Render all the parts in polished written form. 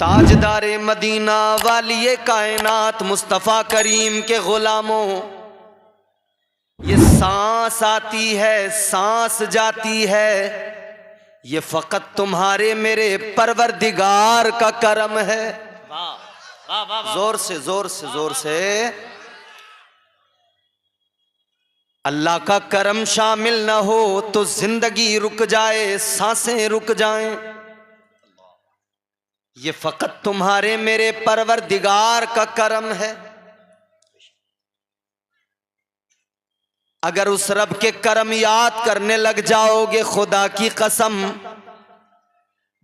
ताजदारे Medina वालिए कायनात मुस्तफ़ा करीम के गुलामों, ये सांस आती है सांस जाती है, ये फकत तुम्हारे मेरे परवरदिगार का करम है। जोर से जोर से जोर से। अल्लाह का करम शामिल न हो तो जिंदगी रुक जाए, सांसें रुक जाएं। ये फकत तुम्हारे मेरे परवरदिगार का करम है। अगर उस रब के करम याद करने लग जाओगे, खुदा की कसम,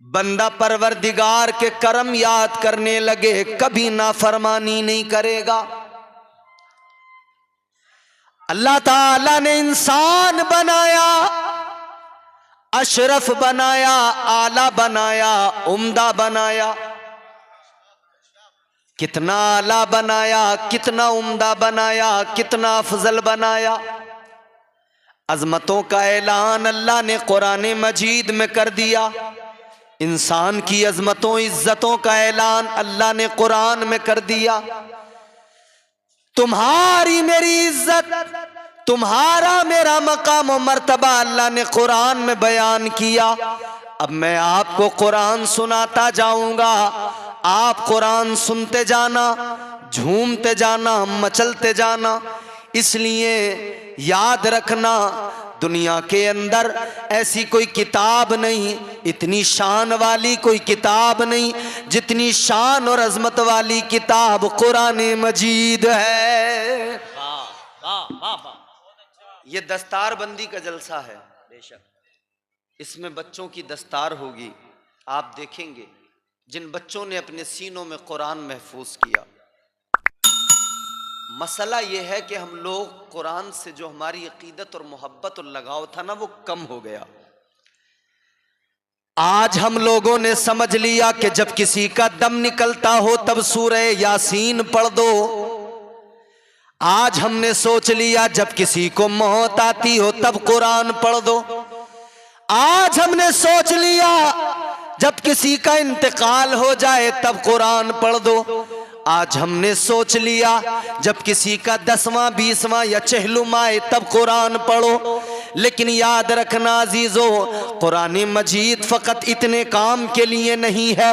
बंदा परवरदिगार के करम याद करने लगे कभी नाफरमानी नहीं करेगा। अल्लाह ताला ने इंसान बनाया, अशरफ बनाया, आला बनाया, उम्दा बनाया। कितना आला बनाया, कितना उम्दा बनाया, कितना अफजल बनाया। अजमतों का ऐलान अल्लाह ने कुरान मजीद में कर दिया। इंसान की अजमतों इज्जतों का ऐलान अल्लाह ने कुरान में कर दिया। तुम्हारी मेरी इज्जत, तुम्हारा मेरा मकाम और मर्तबा अल्लाह ने कुरान में बयान किया। अब मैं आपको कुरान सुनाता जाऊंगा, आप कुरान सुनते जाना, झूमते जाना, मचलते जाना। इसलिए याद रखना, दुनिया के अंदर ऐसी कोई किताब नहीं, इतनी शान वाली कोई किताब नहीं जितनी शान और अजमत वाली किताब कुरान मजीद है। ये दस्तार बंदी का जलसा है। बेशक इसमें बच्चों की दस्तार होगी। आप देखेंगे जिन बच्चों ने अपने सीनों में कुरान महफूज किया। मसला यह है कि हम लोग कुरान से जो हमारी अकीदत और मोहब्बत और लगाव था ना, वो कम हो गया। आज हम लोगों ने समझ लिया कि जब किसी का दम निकलता हो तब सूरह यासीन पढ़ दो। आज हमने सोच लिया जब किसी को मौत आती हो तब कुरान पढ़ दो। आज हमने सोच लिया जब किसी का इंतकाल हो जाए तब कुरान पढ़ दो। आज हमने सोच लिया जब किसी का 10वां 20वां या चहलुम आए तब कुरान पढ़ो। लेकिन याद रखना अजीजों, कुरान मजीद फ़कत इतने काम के लिए नहीं है,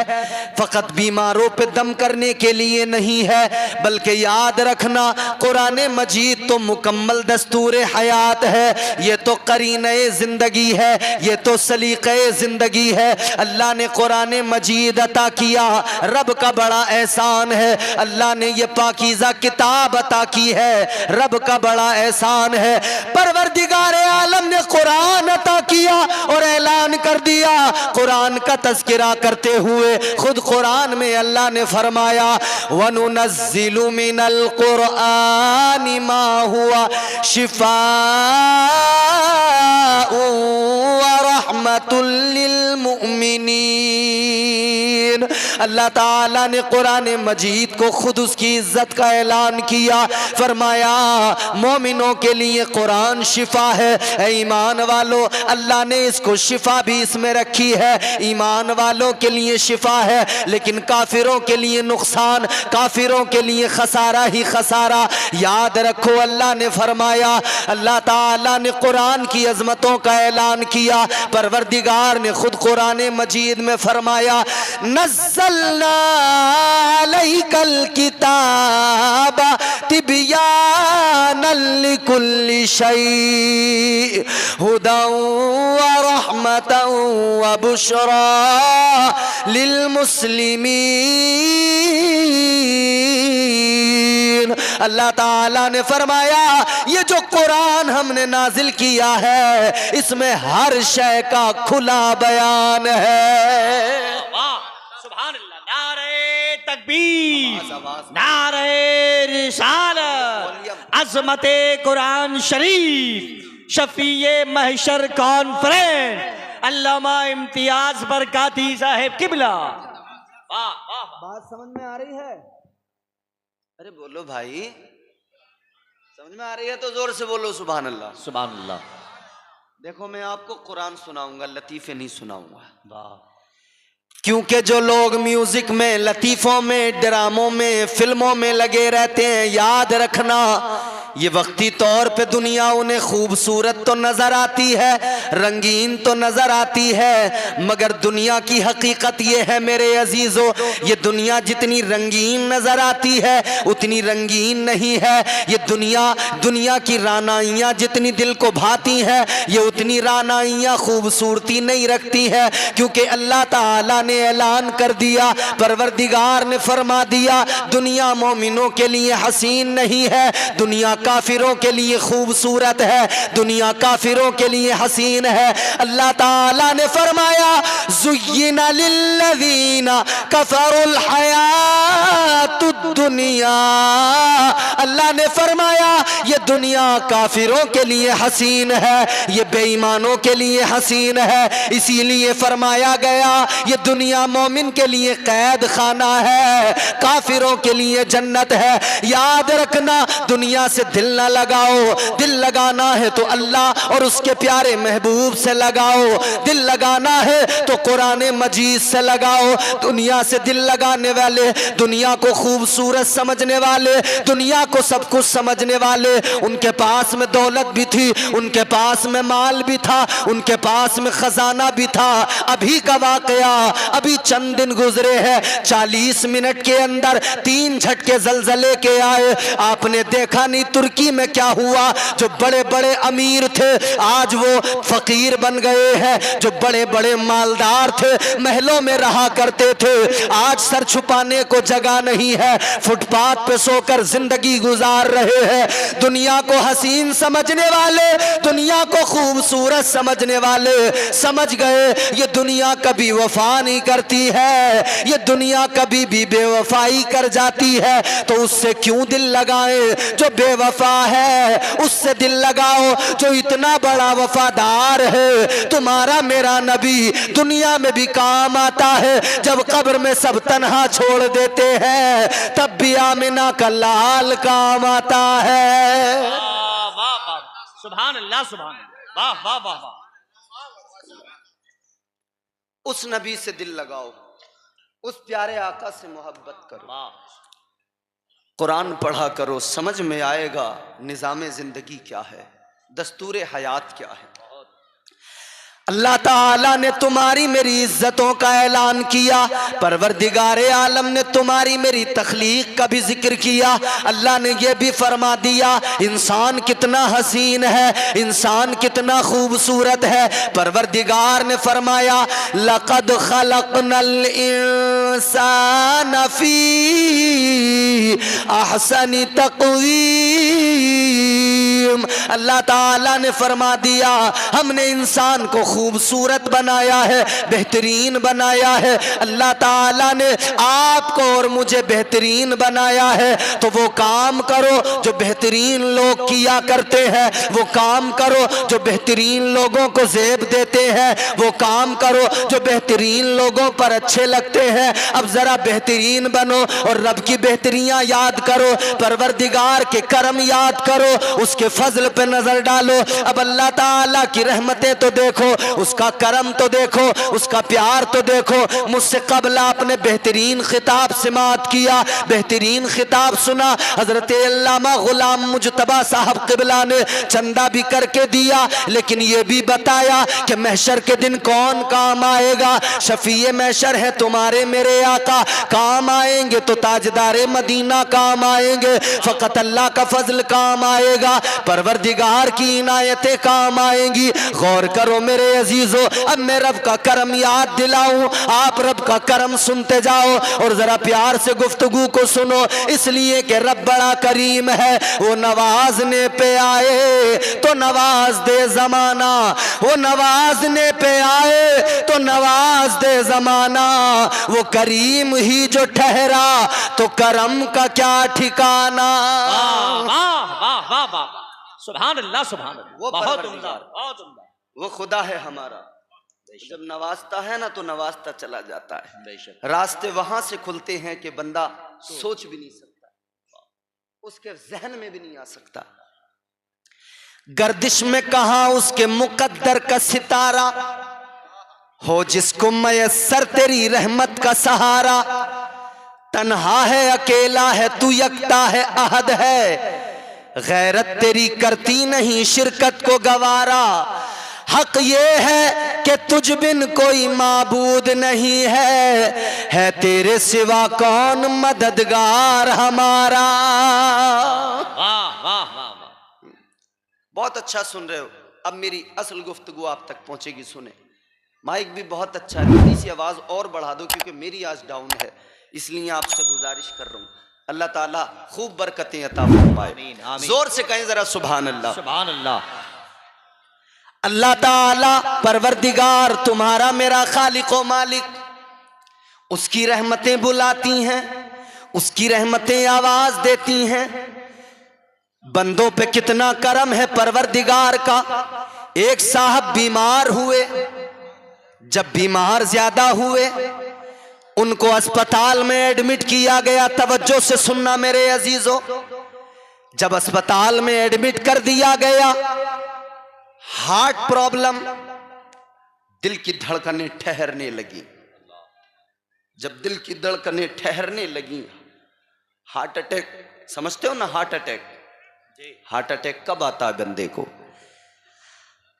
फ़कत बीमारों पे दम करने के लिए नहीं है, बल्कि याद रखना कुरान मजीद तो मुकम्मल दस्तूर हयात है। ये तो करीने ज़िंदगी है, ये तो सलीक़े ज़िंदगी है। अल्लाह ने कुरान मजीद अता किया, रब का बड़ा एहसान है। अल्लाह ने ये पाकीज़ा किताब अता की है, रब का बड़ा एहसान है। परवरदिगार आलम ने कुरान अता किया और ऐलान कर दिया। कुरान का तज़किरा करते हुए खुद कुरान में अल्लाह ने फरमाया, वनुनज़्ज़िलु मिनल कुरआनि मा हुवा शिफ़ाउन व रहमतुल लिल मुमिनीन। अल्लाह ताला ने कुरान मजीद को खुद उसकी इज्जत का ऐलान किया। फरमाया मोमिनों के लिए कुरान शिफा है। ईमान वालों, अल्लाह ने इसको शिफा भी इसमें रखी है। ईमान वालों के लिए शिफा है, लेकिन काफिरों के लिए नुकसान, काफिरों के लिए खसारा ही खसारा। याद रखो अल्लाह ने फरमाया, अल्लाह ताला ने कुरान की अजमतों का ऐलान किया। परवरदिगार ने खुद कुरान मजीद में फरमाया, नज़्ज़लना अलैकल किताब तिबयानल लिकुल्लि शै हुदन व रहमतन व बुशरा लिल मुस्लिमीन। अल्लाह ताला ने फरमाया, ये जो कुरान हमने नाजिल किया है इसमें हर शय का खुला बयान है। तकबीर, नारे रिसालत, अज़मते कुरान शरीफ, शफीए महशर कॉन्फ्रेंस, अल्लामा इम्तियाज बरकाती साहिब किबला। बात समझ में आ रही है? अरे बोलो भाई, समझ में आ रही है तो जोर से बोलो सुभान अल्लाह। सुभान अल्लाह। देखो मैं आपको कुरान सुनाऊंगा, लतीफे नहीं सुनाऊंगा। क्योंकि जो लोग म्यूजिक में, लतीफ़ों में, ड्रामों में, फिल्मों में लगे रहते हैं, याद रखना ये वक्ती तौर पे दुनिया उन्हें खूबसूरत तो नज़र आती है, रंगीन तो नज़र आती है, मगर दुनिया की हकीकत ये है मेरे अजीज़ों, ये दुनिया जितनी रंगीन नज़र आती है उतनी रंगीन नहीं है। ये दुनिया की रानाइयाँ जितनी दिल को भाती हैं ये उतनी रानाइयाँ खूबसूरती नहीं रखती है, क्योंकि अल्लाह ताला ने ऐलान कर दिया, परवरदिगार ने फरमा दिया, दुनिया मोमिनों के लिए हसीन नहीं है, दुनिया काफिरों के लिए खूबसूरत है, दुनिया काफिरों के लिए हसीन है। अल्लाह ताला ने फरमाया ज़ुय्यिना लिल्लज़ीना कफ़रुल हयातुद दुनिया, अल्लाह ने फरमाया ये दुनिया काफिरों के लिए हसीन है, ये बेईमानों के लिए हसीन है। इसीलिए फरमाया गया ये दुनिया मोमिन के लिए कैद खाना है, काफिरों के लिए जन्नत है। याद रखना दुनिया से दिल ना लगाओ, दिल लगाना है तो अल्लाह और उसके प्यारे महबूब से लगाओ, दिल लगाना है तो कुरान मजीद से लगाओ। दुनिया से दिल लगाने वाले, दुनिया को खूबसूरत समझने वाले, दुनिया को सब कुछ समझने वाले, उनके पास में दौलत भी थी, उनके पास में माल भी था, उनके पास में खजाना भी था। अभी का वाकया, अभी चंद दिन गुजरे हैं, 40 मिनट के अंदर 3 झटके जलजले के आए। आपने देखा नहीं तुर्की में क्या हुआ, जो बड़े बड़े अमीर थे आज वो फकीर बन गए हैं, जो बड़े बड़े मालदार थे महलों में रहा करते थे आज सर छुपाने को जगह नहीं है, फुटपाथ पे सोकर जिंदगी गुजार रहे हैं। दुनिया को हसीन समझने वाले, दुनिया को खूबसूरत समझने वाले समझ गए ये दुनिया कभी वफा नहीं करती है, ये दुनिया कभी भी बेवफाई कर जाती है, तो उससे क्यों दिल लगाएं? जो बेवफा है उससे दिल लगाओ, जो इतना बड़ा वफादार है। तुम्हारा मेरा नबी दुनिया में भी काम आता है, जब कब्र में सब तन्हा छोड़ देते हैं तब भी आमिना का लाल काम आता है। वाह वाह वाह, सुभान अल्लाह, सुभान अल्लाह, वाह वाह वाह वाह। उस नबी से दिल लगाओ, उस प्यारे आका से मोहब्बत करो, कुरान पढ़ा करो, समझ में आएगा निज़ाम जिंदगी क्या है, दस्तूर हयात क्या है। अल्लाह ताला ने तुम्हारी मेरी इज्जतों का ऐलान किया, परवरदिगारे आलम ने तुम्हारी मेरी तख्लीक का भी जिक्र किया। अल्लाह ने यह भी फरमा दिया इंसान कितना हसीन है, इंसान कितना खूबसूरत है। परवरदिगार ने फरमाया लक़द खलक़नल इंसान फी अहसनि तक़वीम। अल्लाह ताला ने फरमा दिया हमने इंसान को खूबसूरत बनाया है, बेहतरीन बनाया है। अल्लाह ताला ने आपको और मुझे बेहतरीन बनाया है, तो वो काम करो जो बेहतरीन लोग किया करते हैं, वो काम करो जो बेहतरीन लोगों को ज़ेब देते हैं, वो काम करो जो बेहतरीन लोगों पर अच्छे लगते हैं। अब जरा बेहतरीन बनो और रब की बेहतरियां याद करो, परवरदिगार के करम याद करो, उसके फजल पे नजर डालो। अब अल्लाह ताला की रहमतें तो देखो, उसका करम तो देखो, उसका प्यार तो देखो। मुझसे कबल आपने बेहतरीन खिताब समाअत किया, बेहतरीन खिताब सुना। हजरत अल्लामा गुलाम मुजतबा साहब क़िबला ने चंदा भी करके दिया, लेकिन ये भी बताया कि महशर के दिन कौन काम आएगा। शफीए महशर है तुम्हारे मेरे आका, काम आएंगे तो ताजदारे मदीना काम आएंगे, फ़कत अल्लाह का फजल काम आएगा, परवरदिगार की इनायतें काम आएंगी। गौर करो मेरे अजीजों, अब मैं रब का करम याद दिलाऊं, आप रब का करम सुनते जाओ और जरा प्यार से गुफ्तगू को सुनो, इसलिए कि रब बड़ा करीम है। वो नवाजने पे आए तो नवाज दे जमाना, वो नवाजने पे आए तो नवाज दे जमाना, वो करीम ही जो ठहरा तो करम का क्या ठिकाना। वाह वाह वाह वाह, सुभान अल्लाह, सुभान अल्लाह, बहुत उम्दा, बहुत उम्दा। वो खुदा है हमारा, जब नवाजता है ना तो नवाजता चला जाता है। रास्ते वहां से खुलते हैं कि बंदा सोच भी नहीं सकता, उसके जहन में भी नहीं आ सकता। गर्दिश में कहा उसके मुकद्दर का सितारा, हो जिसको मयस्सर तेरी रहमत का सहारा, तन्हा है अकेला है तू यकता है अहद है, गैरत तेरी करती नहीं शिरकत को गवारा। हक ये है कि तुझ बिन कोई माबूद नहीं है तेरे सिवा कौन मददगार हमारा। वाह वाह वाह वाह, बहुत अच्छा सुन रहे हो। अब मेरी असल गुफ्तगू आप तक पहुंचेगी, सुने। माइक भी बहुत अच्छा है, थोड़ी सी आवाज और बढ़ा दो क्योंकि मेरी आज डाउन है, इसलिए आपसे गुजारिश कर रहा हूं। अल्लाह ताला खूब बरकतें अता फरमाए। आमीन, आमीन। जोर से कहें जरा सुभान अल्लाह। सुभान अल्लाह। अल्लाह ताला परवरदिगार तुम्हारा मेरा खालिक व मालिक, उसकी रहमतें बुलाती हैं, उसकी रहमतें आवाज देती हैं। बंदों पे कितना करम है परवरदिगार का। एक साहब बीमार हुए, जब बीमार ज्यादा हुए उनको अस्पताल में एडमिट किया गया। तवज्जो से सुनना मेरे अजीजों, जब अस्पताल में एडमिट कर दिया गया, हार्ट प्रॉब्लम, दिल की धड़कनें ठहरने लगी। जब दिल की धड़कनें ठहरने लगी, हार्ट अटैक, समझते हो ना हार्ट अटैक? हार्ट अटैक कब आता है बंदे को?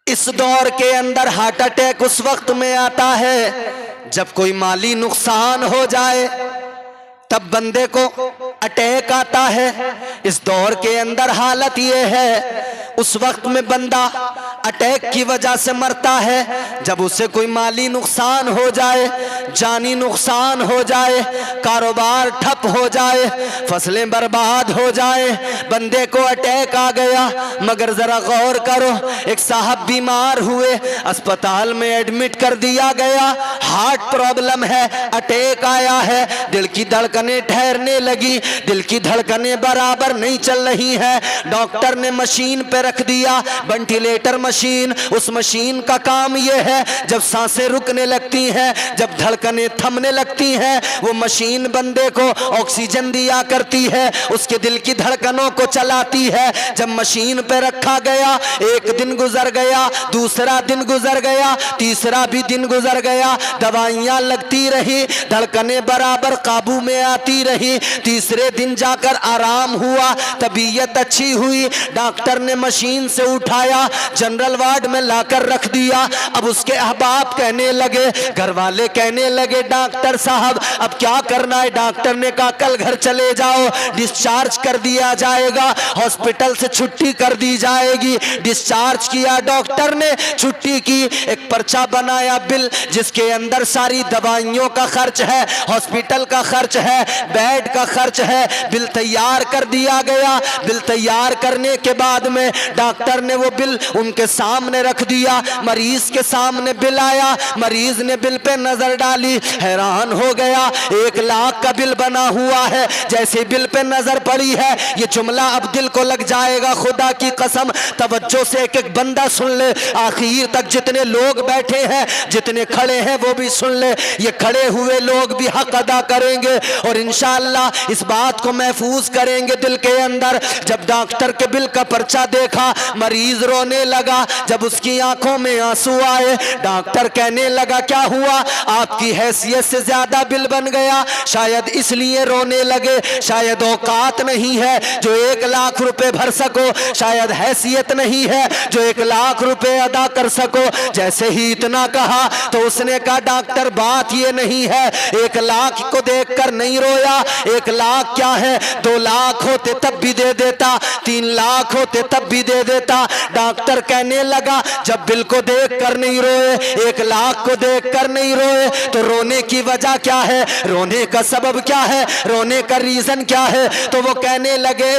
इस दौर के अंदर हार्ट अटैक उस वक्त में आता है जब कोई माली नुकसान हो जाए, तब बंदे को अटैक आता है। इस दौर के अंदर हालत यह है, उस वक्त में बंदा अटैक की वजह से मरता है जब उसे कोई माली नुकसान हो जाए, जानी नुकसान हो जाए, कारोबार ठप हो जाए, फसलें बर्बाद हो जाए, बंदे को अटैक आ गया। मगर जरा गौर करो, एक साहब बीमार हुए, अस्पताल में एडमिट कर दिया गया, हार्ट प्रॉब्लम है, अटैक आया है, दिल की धड़कनें ठहरने लगी, दिल की धड़कनें बराबर नहीं चल रही है। डॉक्टर ने मशीन पे रख दिया, वेंटिलेटर मशीन। उस मशीन का काम यह है, जब सांसें रुकने लगती हैं, जब धड़कनें थमने लगती हैं, वो मशीन बंदे को ऑक्सीजन दिया करती है, उसके दिल की धड़कनों को चलाती है। जब मशीन पे रखा गया, एक दिन गुजर गया, दूसरा दिन गुजर गया, तीसरा भी दिन गुजर गया, दवाइयां लगती रही, धड़कनें बराबर काबू में आती रही। तीसरे दिन जाकर आराम हुआ, तबीयत अच्छी हुई, डॉक्टर ने मशीन से उठाया, जनरल वार्ड में लाकर रख दिया। अब उसके अहबाब कहने लगे, घर वाले कहने लगे, डॉक्टर साहब अब क्या करना है? डॉक्टर ने कहा कल घर चले जाओ, डिस्चार्ज कर दिया जाएगा, हॉस्पिटल से छुट्टी कर दी जाएगी। डिस्चार्ज किया डॉक्टर ने, छुट्टी की, एक पर्चा बनाया बिल जिसके अंदर सारी दवाइयों का खर्च है, हॉस्पिटल का खर्च है, बेड का खर्च है, बिल तैयार कर दिया गया। बिल तैयार करने के बाद में डॉक्टर ने वो बिल उनके सामने रख दिया, मरीज के सामने बिल आया, मरीज ने बिल पे नजर डाली, हैरान हो गया, 1 लाख का बिल बना हुआ है। जैसे बिल पे नजर पड़ी है, ये जुमला अब दिल को लग जाएगा, खुदा की कसम तवज्जो से एक एक बंदा सुन ले, आखिर तक जितने लोग बैठे हैं, जितने खड़े हैं वो भी सुन ले, ये खड़े हुए लोग भी हक अदा करेंगे और इंशाअल्लाह इस बात को महफूज करेंगे दिल के अंदर। जब डॉक्टर के बिल का पर्चा देखा, मरीज रोने लगा, जब उसकी आंखों में आंसू आए, डॉक्टर कहने लगा क्या हुआ? आपकी हैसियत से ज्यादा बिल बन गया, शायद इसलिए रोने लगे, शायद औकात नहीं है जो 1 लाख रुपए भर सको, शायद हैसियत नहीं है जो 1 लाख रुपए अदा कर सको। जैसे ही इतना कहा तो उसने कहा डॉक्टर बात ये नहीं है, 1 लाख को देखकर नहीं रोया, 1 लाख क्या है, 2 लाख होते तब भी दे देता, 3 लाख होते तब भी दे देता। डॉक्टर कहने लगा जब बिल को देख कर नहीं रोए, 1 लाख को देख कर नहीं रोए, तो रोने की वजह क्या है, रोने का सबब क्या है, रोने का रीजन क्या है? तो वो कहने लगे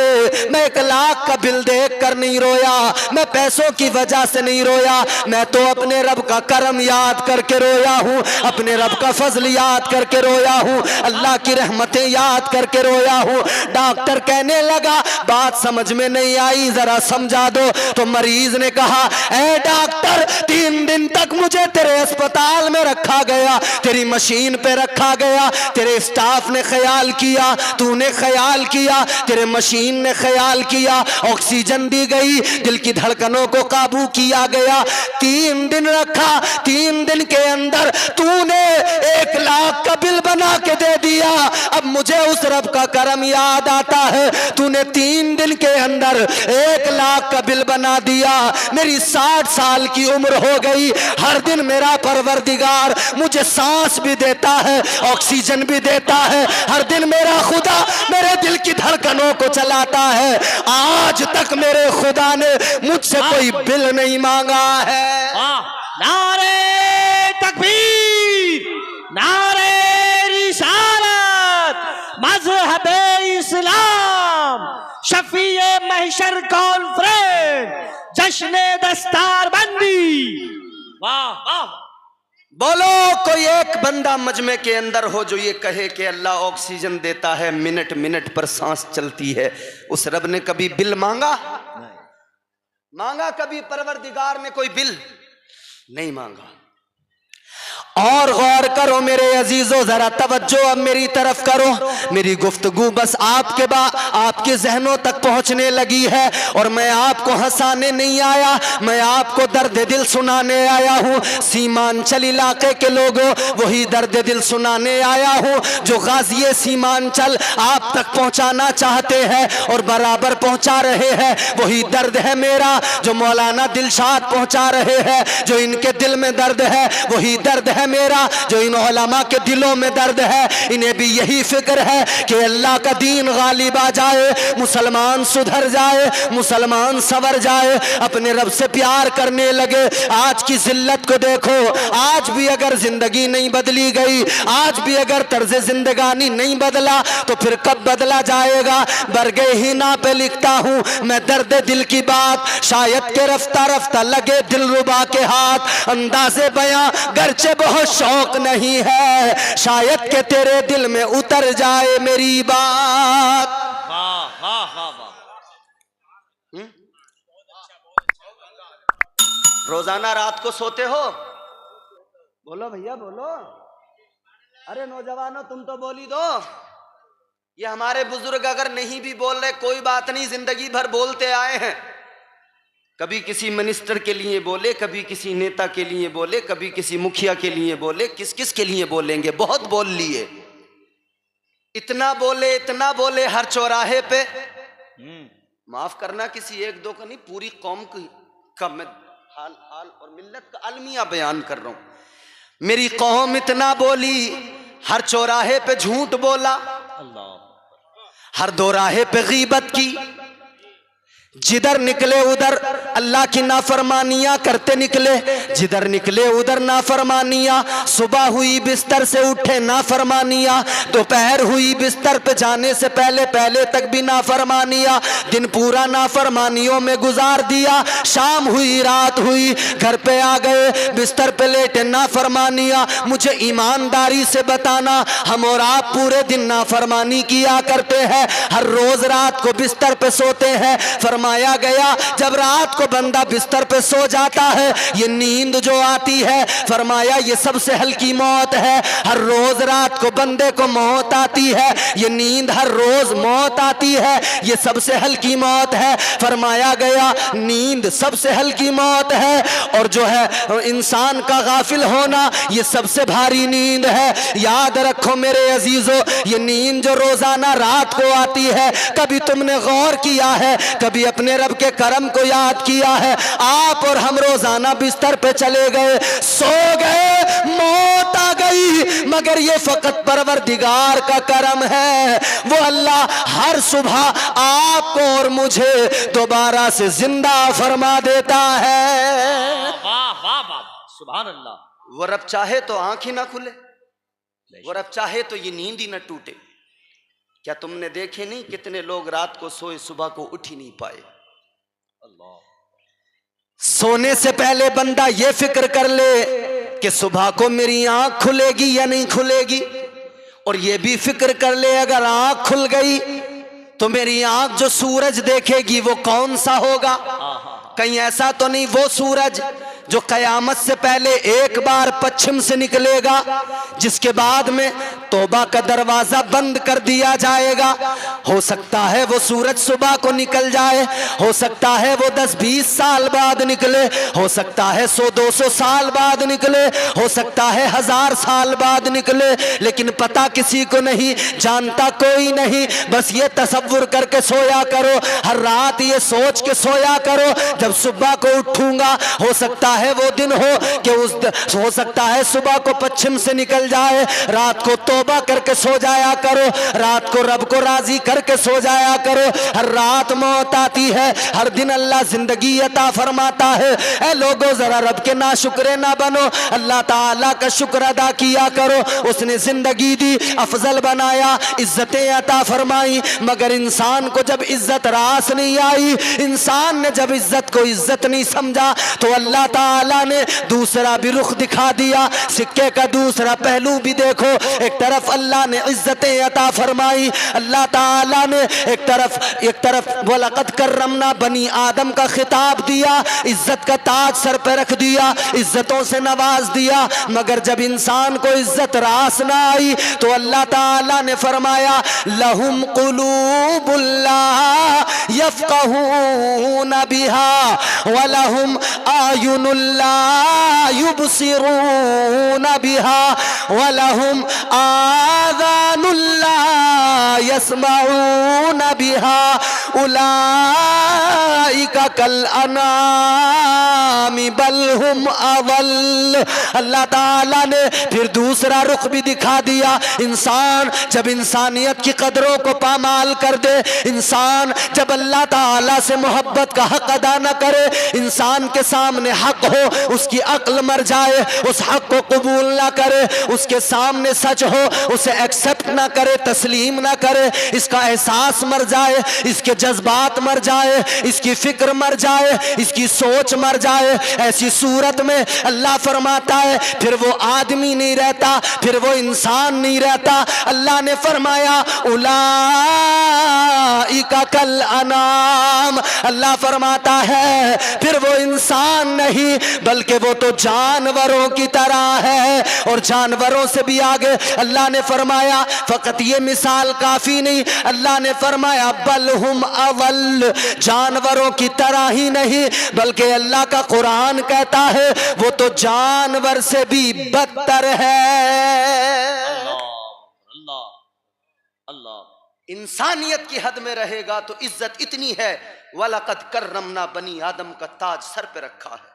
मैं 1 लाख का बिल देख कर नहीं रोया, मैं पैसों की वजह से नहीं रोया, मैं तो अपने रब का करम याद करके रोया हूं, अपने रब का फजल याद करके रोया हूं, अल्लाह की रहमतें याद करके रोया हूँ। डॉक्टर कहने लगा बात समझ में नहीं आई, जरा समझा दो। तो मरीज ने कहा, ए डॉक्टर, 3 दिन तक मुझे तेरे अस्पताल में रखा गया, तेरी मशीन पे रखा गया, तेरे स्टाफ ने ख्याल किया, तूने ख्याल किया, तेरे मशीन ने ख्याल किया, ऑक्सीजन दी गई, दिल की धड़कनों को काबू किया गया। 3 दिन रखा, 3 दिन के अंदर तूने 1 लाख का बिल बना के दे दिया। अब मुझे उस रब का करम याद आता है, तूने 3 दिन के अंदर 1 लाख का बिल बना दिया। मेरी 60 साल की उम्र हो गई, हर दिन मेरा परवरदिगार मुझे सांस भी देता है, ऑक्सीजन भी देता है, हर दिन मेरा खुदा मेरे दिल की धड़कनों को चलाता है। आज तक मेरे खुदा ने मुझसे कोई बिल नहीं मांगा है। नारे तकबीर, नारे रिसालत, मज़हब-ए इस्लाम, शफीए महशर कॉन्फ्रेंस, जश्न दस्तारबंदी। वाह वाह। बोलो कोई एक बंदा मजमे के अंदर हो जो ये कहे कि अल्लाह ऑक्सीजन देता है, मिनट मिनट पर सांस चलती है। उस रब ने कभी बिल मांगा? मांगा कभी परवरदिगार ने कोई बिल? नहीं मांगा। और गौर करो मेरे अजीजों, जरा तवज्जो अब मेरी तरफ करो। मेरी गुफ्तगू बस आपके जहनों तक पहुंचने लगी है, और मैं आपको हंसाने नहीं आया, मैं आपको दर्द दिल सुनाने आया हूं। सीमांचल इलाके के लोगों, वही दर्द दिल सुनाने आया हूं जो गाज़ी सीमांचल आप तक पहुंचाना चाहते हैं और बराबर पहुंचा रहे हैं। वही दर्द है मेरा जो मौलाना दिलशाद पहुंचा रहे हैं। जो इनके दिल में दर्द है वही दर्द है मेरा जो इन उलमा के दिलों में दर्द है। इन्हें भी यही फिक्र है कि अल्लाह का दीन गालिब आ जाए, मुसलमान सुधर जाए, मुसलमान संवर जाए, अपने रब से प्यार करने लगे। आज की जिल्लत को देखो, आज भी अगर जिंदगी नहीं बदली गई, आज भी अगर तर्ज जिंदगानी नहीं बदला, तो फिर कब बदला जाएगा। बरगे हिना पे लिखता हूँ मैं दर्द दिल की बात, शायद के रफ्ता रफ्ता लगे दिल रुबा के हाथ। अंदाज़े बयां गर्चे बहुत शौक नहीं है, शायद के तेरे दिल में उतर जाए मेरी बात। वाह वाह वाह वाह। रोजाना रात को सोते हो? बोलो भैया बोलो। अरे नौजवानों तुम तो बोली दो। ये हमारे बुजुर्ग अगर नहीं भी बोल रहे कोई बात नहीं, जिंदगी भर बोलते आए हैं। कभी किसी मिनिस्टर के लिए बोले, कभी किसी नेता के लिए बोले, कभी किसी मुखिया के लिए बोले, किस किस के लिए बोलेंगे, बहुत बोल लिए। इतना बोले हर चौराहे पे। माफ करना किसी एक दो का नहीं, पूरी कौम का मैं हाल और मिल्लत का अलमिया बयान कर रहा हूं। मेरी कौम इतना बोली, हर चौराहे पे झूठ बोला, हर दोराहे पे गीबत की, जिधर निकले उधर अल्लाह की नाफरमानियां करते निकले, जिधर निकले उधर नाफरमानियां। सुबह हुई बिस्तर से उठे नाफरमानियां, दोपहर हुई बिस्तर पे जाने से पहले पहले तक भी नाफरमानियां। दिन पूरा नाफरमानियों में गुजार दिया, शाम हुई रात हुई घर पे आ गए, बिस्तर पे लेटे नाफरमानियां। मुझे ईमानदारी से बताना, हम और आप पूरे दिन नाफरमानी किया करते हैं, हर रोज रात को बिस्तर पे सोते हैं। फरमाया गया जब रात को बंदा बिस्तर पे सो जाता है, ये नींद जो आती है, फरमाया ये सबसे हल्की मौत है। हर रोज रात को बंदे को मौत आती है, ये नींद हर रोज मौत आती है, ये सबसे हल्की मौत है। फरमाया गया नींद सबसे हल्की मौत है, और जो है इंसान का गाफिल होना ये सबसे भारी नींद है। याद रखो मेरे अजीजों, ये नींद जो रोजाना रात को आती है, कभी तुमने गौर किया है, कभी अपने रब के करम को याद किया है? आप और हम रोजाना बिस्तर पे चले गए, सो गए, मौत आ गई, मगर ये फकत परवरदिगार का करम है। वो अल्लाह हर सुबह आपको और मुझे दोबारा से जिंदा फरमा देता है। वाह वाह वाह, सुभान अल्लाह। वो रब चाहे तो आंख ही ना खुले, वो रब चाहे तो ये नींद ही ना टूटे। क्या तुमने देखे नहीं कितने लोग रात को सोए सुबह को उठ ही नहीं पाए? अल्लाह। सोने से पहले बंदा ये फिक्र कर ले कि सुबह को मेरी आंख खुलेगी या नहीं खुलेगी। और ये भी फिक्र कर ले अगर आंख खुल गई तो मेरी आंख जो सूरज देखेगी वो कौन सा होगा? कहीं ऐसा तो नहीं वो सूरज जो कयामत से पहले एक बार पश्चिम से निकलेगा, जिसके बाद में तौबा का दरवाजा बंद कर दिया जाएगा। हो सकता है वो सूरज सुबह को निकल जाए, हो सकता है वो 10-20 साल बाद निकले, हो सकता है 100-200 साल बाद निकले, हो सकता है 1000 साल बाद निकले, लेकिन पता किसी को नहीं, जानता कोई नहीं। बस ये तसव्वुर करके सोया करो, हर रात ये सोच के सोया करो, जब सुबह को उठूंगा हो सकता है वो दिन हो कि हो सकता है सुबह को पश्चिम से निकल जाए। रात को तौबा करके सो जाया करो, रात को रब को राजी करके सो जाया करो। हर रात मौत आती है, हर दिन अल्लाह जिंदगी अता फरमाता है। ऐ लोगों जरा रब के नाशुक्रे ना बनो, अल्लाह ताला का शुक्र अदा किया करो। उसने जिंदगी दी, अफजल बनाया, इज्जतें अता फरमाई, मगर इंसान को जब इज्जत रास नहीं आई, इंसान ने जब इज्जत को इज्जत नहीं समझा, तो अल्लाह ताला ने दूसरा भी रुख दिखा दिया। सिक्के का दूसरा पहलू भी देखो, एक तरफ अल्लाह ने इज्जतें अता फरमाई, अल्लाह ताला ने एक तरफ वलक़द कर्रमना बनी आदम का खिताब दिया, इज्जत का ताज सर पे रख दिया, इज्जतों से नवाज दिया, मगर जब इंसान को इज्जत रास ना आई तो अल्लाह ताला ने फरमाया लहुम कुलूबुल्ला यफ़क़हूना बिहा व लहुम आयुनुल्ला युबसिरूना बिहा व लहुम आज़ानुल्ला यस्मऊना बिहा उलाइका कल अनामी बल हुम अवल। अल्लाह ताला ने फिर दूसरा रुख भी दिखा दिया। इंसान जब इंसानियत की कदरों को पामाल कर दे, इंसान जब अल्लाह ताला से मोहब्बत का हक अदा न करे, इंसान के सामने हक हो उसकी अक्ल मर जाए, उस हक को कबूल ना करे, उसके सामने सच हो उसे एक्सेप्ट ना करे, तस्लीम ना करे, इसका एहसास मर जाए, इसके जज्बात मर जाए, इसकी फिक्र मर जाए, इसकी सोच मर जाए, ऐसी सूरत में अल्लाह फरमाता है फिर वो आदमी नहीं रहता, फिर वो इंसान नहीं रहता। अल्लाह ने फरमाया उलाइका कल अनाम, अल्लाह फरमाता है फिर वो इंसान नहीं बल्कि वो तो जानवरों की तरह है। और जानवरों से भी आगे अल्लाह ने फरमाया, फकत ये मिसाल काफी नहीं, अल्लाह ने फरमाया बल हुम अवल, जानवरों की तरह ही नहीं बल्कि अल्लाह का कुरान कहता है वो तो जानवर से भी बदतर है। अल्लाह अल्लाह। इंसानियत की हद में रहेगा तो इज्जत इतनी है, वलक़द कर्रमना बनी आदम का ताज सर पे रखा है।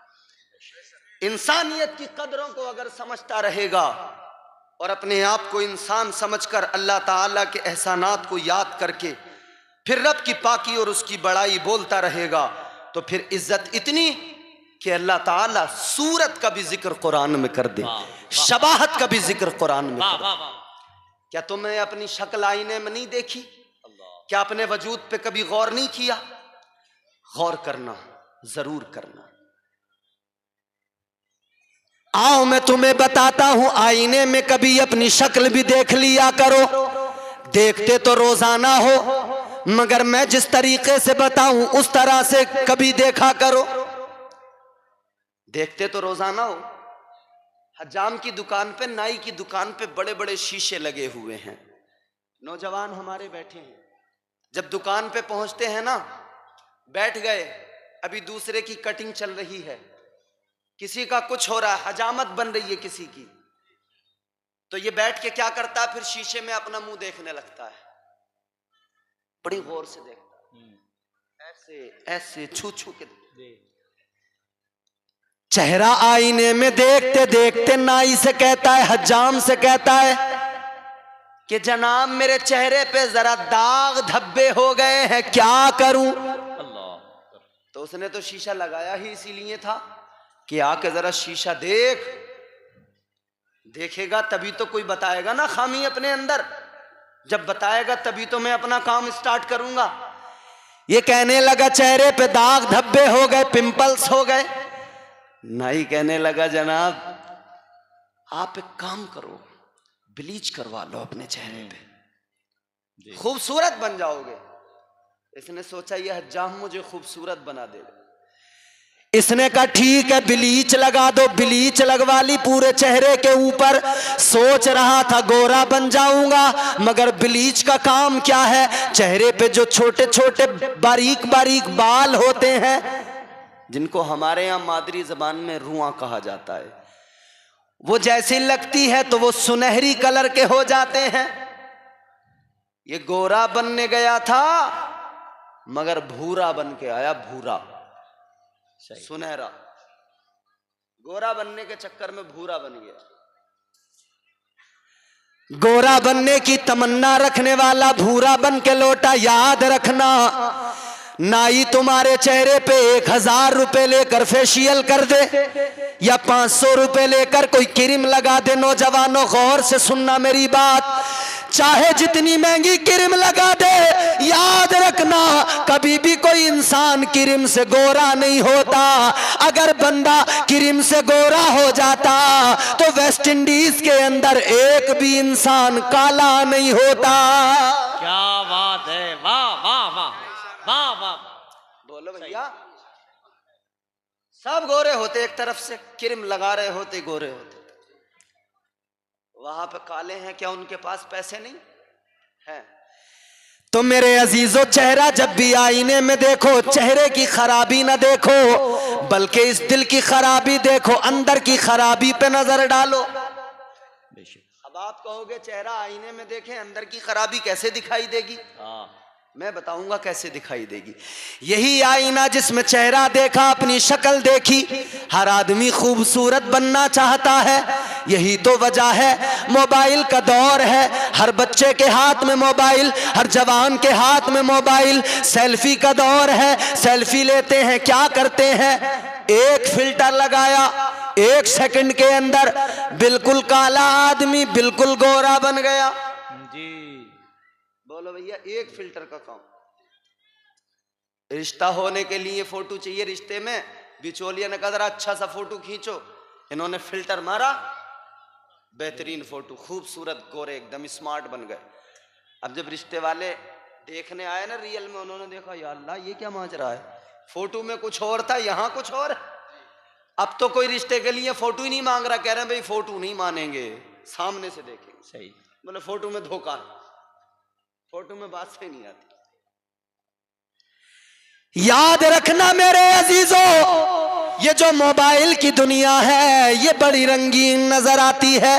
इंसानियत की कदरों को अगर समझता रहेगा और अपने आप को इंसान समझकर अल्लाह ताला के एहसानात को याद करके फिर रब की पाकी और उसकी बड़ाई बोलता रहेगा तो फिर इज्जत इतनी कि अल्लाह ताला सूरत का भी जिक्र कुरान में कर दे, शबाहत का भी जिक्र कुरान में कर दे। क्या तुमने अपनी शक्ल आईने में नहीं देखी? क्या अपने वजूद पे कभी गौर नहीं किया? गौर करना, जरूर करना। आओ मैं तुम्हें बताता हूं, आईने में कभी अपनी शक्ल भी देख लिया करो। देखते तो रोजाना हो मगर मैं जिस तरीके से बताऊं उस तरह से कभी देखा करो। देखते तो रोजाना हो, हजाम की दुकान पे, नाई की दुकान पे बड़े बड़े शीशे लगे हुए हैं, नौजवान हमारे बैठे हैं, जब दुकान पे पहुंचते हैं ना, बैठ गए, अभी दूसरे की कटिंग चल रही है, किसी का कुछ हो रहा है, हजामत बन रही है किसी की, तो ये बैठ के क्या करता है, फिर शीशे में अपना मुंह देखने लगता है, बड़ी गौर से देखता है, ऐसे ऐसे छू छू के चेहरा आईने में देखते देखते नाई से कहता है, हजाम से कहता है कि जनाब मेरे चेहरे पे जरा दाग धब्बे हो गए हैं, क्या करूं? तो उसने तो शीशा लगाया ही इसीलिए था कि आके जरा शीशा देखेगा तभी तो कोई बताएगा ना खामी अपने अंदर, जब बताएगा तभी तो मैं अपना काम स्टार्ट करूंगा। ये कहने लगा चेहरे पे दाग धब्बे हो गए, पिंपल्स हो गए। नाई कहने लगा जनाब आप एक काम करो, ब्लीच करवा लो अपने चेहरे पे, जी। खूबसूरत बन जाओगे। इसने सोचा यह हज्जाम मुझे खूबसूरत बना देगा। इसने कहा ठीक है ब्लीच लगा दो, ब्लीच लगवा ली पूरे चेहरे के ऊपर। सोच रहा था गोरा बन जाऊंगा, मगर ब्लीच का काम क्या है, चेहरे पे जो छोटे छोटे बारीक बारीक बाल होते हैं, जिनको हमारे यहाँ मादरी जबान में रुआ कहा जाता है, वो जैसी लगती है तो वो सुनहरी कलर के हो जाते हैं। ये गोरा बनने गया था मगर भूरा बन के आया, भूरा, सुनहरा। गोरा बनने के चक्कर में भूरा बन गया। गोरा बनने की तमन्ना रखने वाला भूरा बन के लौटा। याद रखना, नाई तुम्हारे चेहरे पे 1000 रुपए लेकर फेशियल कर दे या 500 रुपए लेकर कोई क्रीम लगा दे। नौजवानों गौर से सुनना मेरी बात, चाहे जितनी महंगी क्रीम लगा दे, याद रखना कभी भी कोई इंसान क्रीम से गोरा नहीं होता। अगर बंदा क्रीम से गोरा हो जाता तो वेस्ट इंडीज के अंदर एक भी इंसान काला नहीं होता। क्या बात है, वाह वाह वाह वाह वाह। बोलो भैया, सब गोरे होते, एक तरफ से क्रीम लगा रहे होते गोरे होते, वहां पे काले हैं। क्या उनके पास पैसे नहीं है? तो मेरे अजीजों, चेहरा जब भी आईने में देखो, चेहरे की खराबी ना देखो, बल्कि इस दिल की खराबी देखो, अंदर की खराबी पे नजर डालो। अब आप कहोगे चेहरा आईने में देखें, अंदर की खराबी कैसे दिखाई देगी? मैं बताऊंगा कैसे दिखाई देगी। यही आईना जिसमें चेहरा देखा, अपनी शक्ल देखी, हर आदमी खूबसूरत बनना चाहता है। यही तो वजह है, मोबाइल का दौर है, हर बच्चे के हाथ में मोबाइल, हर जवान के हाथ में मोबाइल। सेल्फी का दौर है, सेल्फी लेते हैं, क्या करते हैं, एक फिल्टर लगाया, 1 सेकंड के अंदर बिल्कुल काला आदमी बिल्कुल गोरा बन गया जी। बोलो भैया, एक फिल्टर का काम। रिश्ता होने के लिए फोटो चाहिए, रिश्ते में बिचौलिया ने कहा जरा अच्छा सा फोटो खींचो, इन्होंने फिल्टर मारा, बेहतरीन फोटो, खूबसूरत गोरे एकदम स्मार्ट बन गए। अब जब रिश्ते वाले देखने आए ना रियल में, उन्होंने देखा या अल्लाह ये क्या मांझ रहा है, फोटो में कुछ और था, यहां कुछ और। अब तो कोई रिश्ते के लिए फोटो ही नहीं मांग रहा, कह रहे हैं भाई फोटो नहीं मानेंगे, सामने से देखेंगे। सही। बोले फोटो में धोखा है, फोटो में बात सही नहीं आती। याद रखना मेरे अजीजों, ये जो मोबाइल की दुनिया है ये बड़ी रंगीन नजर आती है।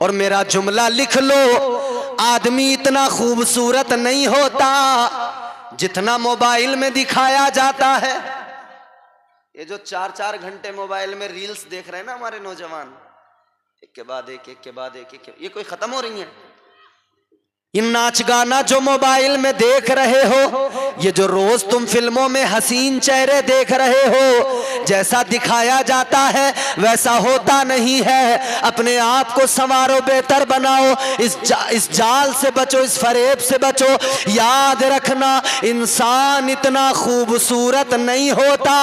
और मेरा जुमला लिख लो, आदमी इतना खूबसूरत नहीं होता जितना मोबाइल में दिखाया जाता है। ये जो 4-4 घंटे मोबाइल में रील्स देख रहे हैं ना हमारे नौजवान, एक के बाद एक, एक के बाद एक, ये कोई खत्म हो रही है? इन नाच गाना जो मोबाइल में देख रहे हो, ये जो रोज तुम फिल्मों में हसीन चेहरे देख रहे हो, जैसा दिखाया जाता है वैसा होता नहीं है। अपने आप को संवारो, बेहतर बनाओ, इस जाल से बचो, इस फरेब से बचो। याद रखना, इंसान इतना खूबसूरत नहीं होता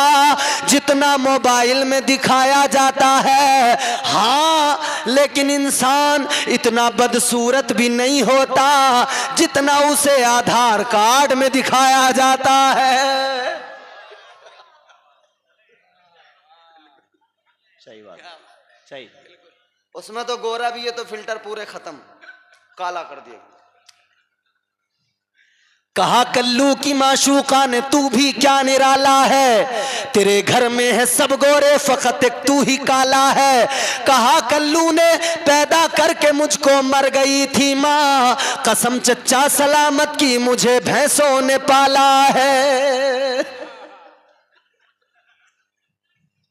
जितना मोबाइल में दिखाया जाता है। हाँ, लेकिन इंसान इतना बदसूरत भी नहीं होता जितना उसे आधार कार्ड में दिखाया जाता है। सही बात, सही। उसमें तो गोरा भी है तो फिल्टर पूरे खत्म, काला कर दिया। कहा कल्लू की माशूका ने तू भी क्या निराला है, तेरे घर में है सब गोरे फकत एक तू ही काला है। कहा कल्लू ने पैदा करके मुझको मर गई थी माँ, कसम चच्चा सलामत की मुझे भैंसों ने पाला है।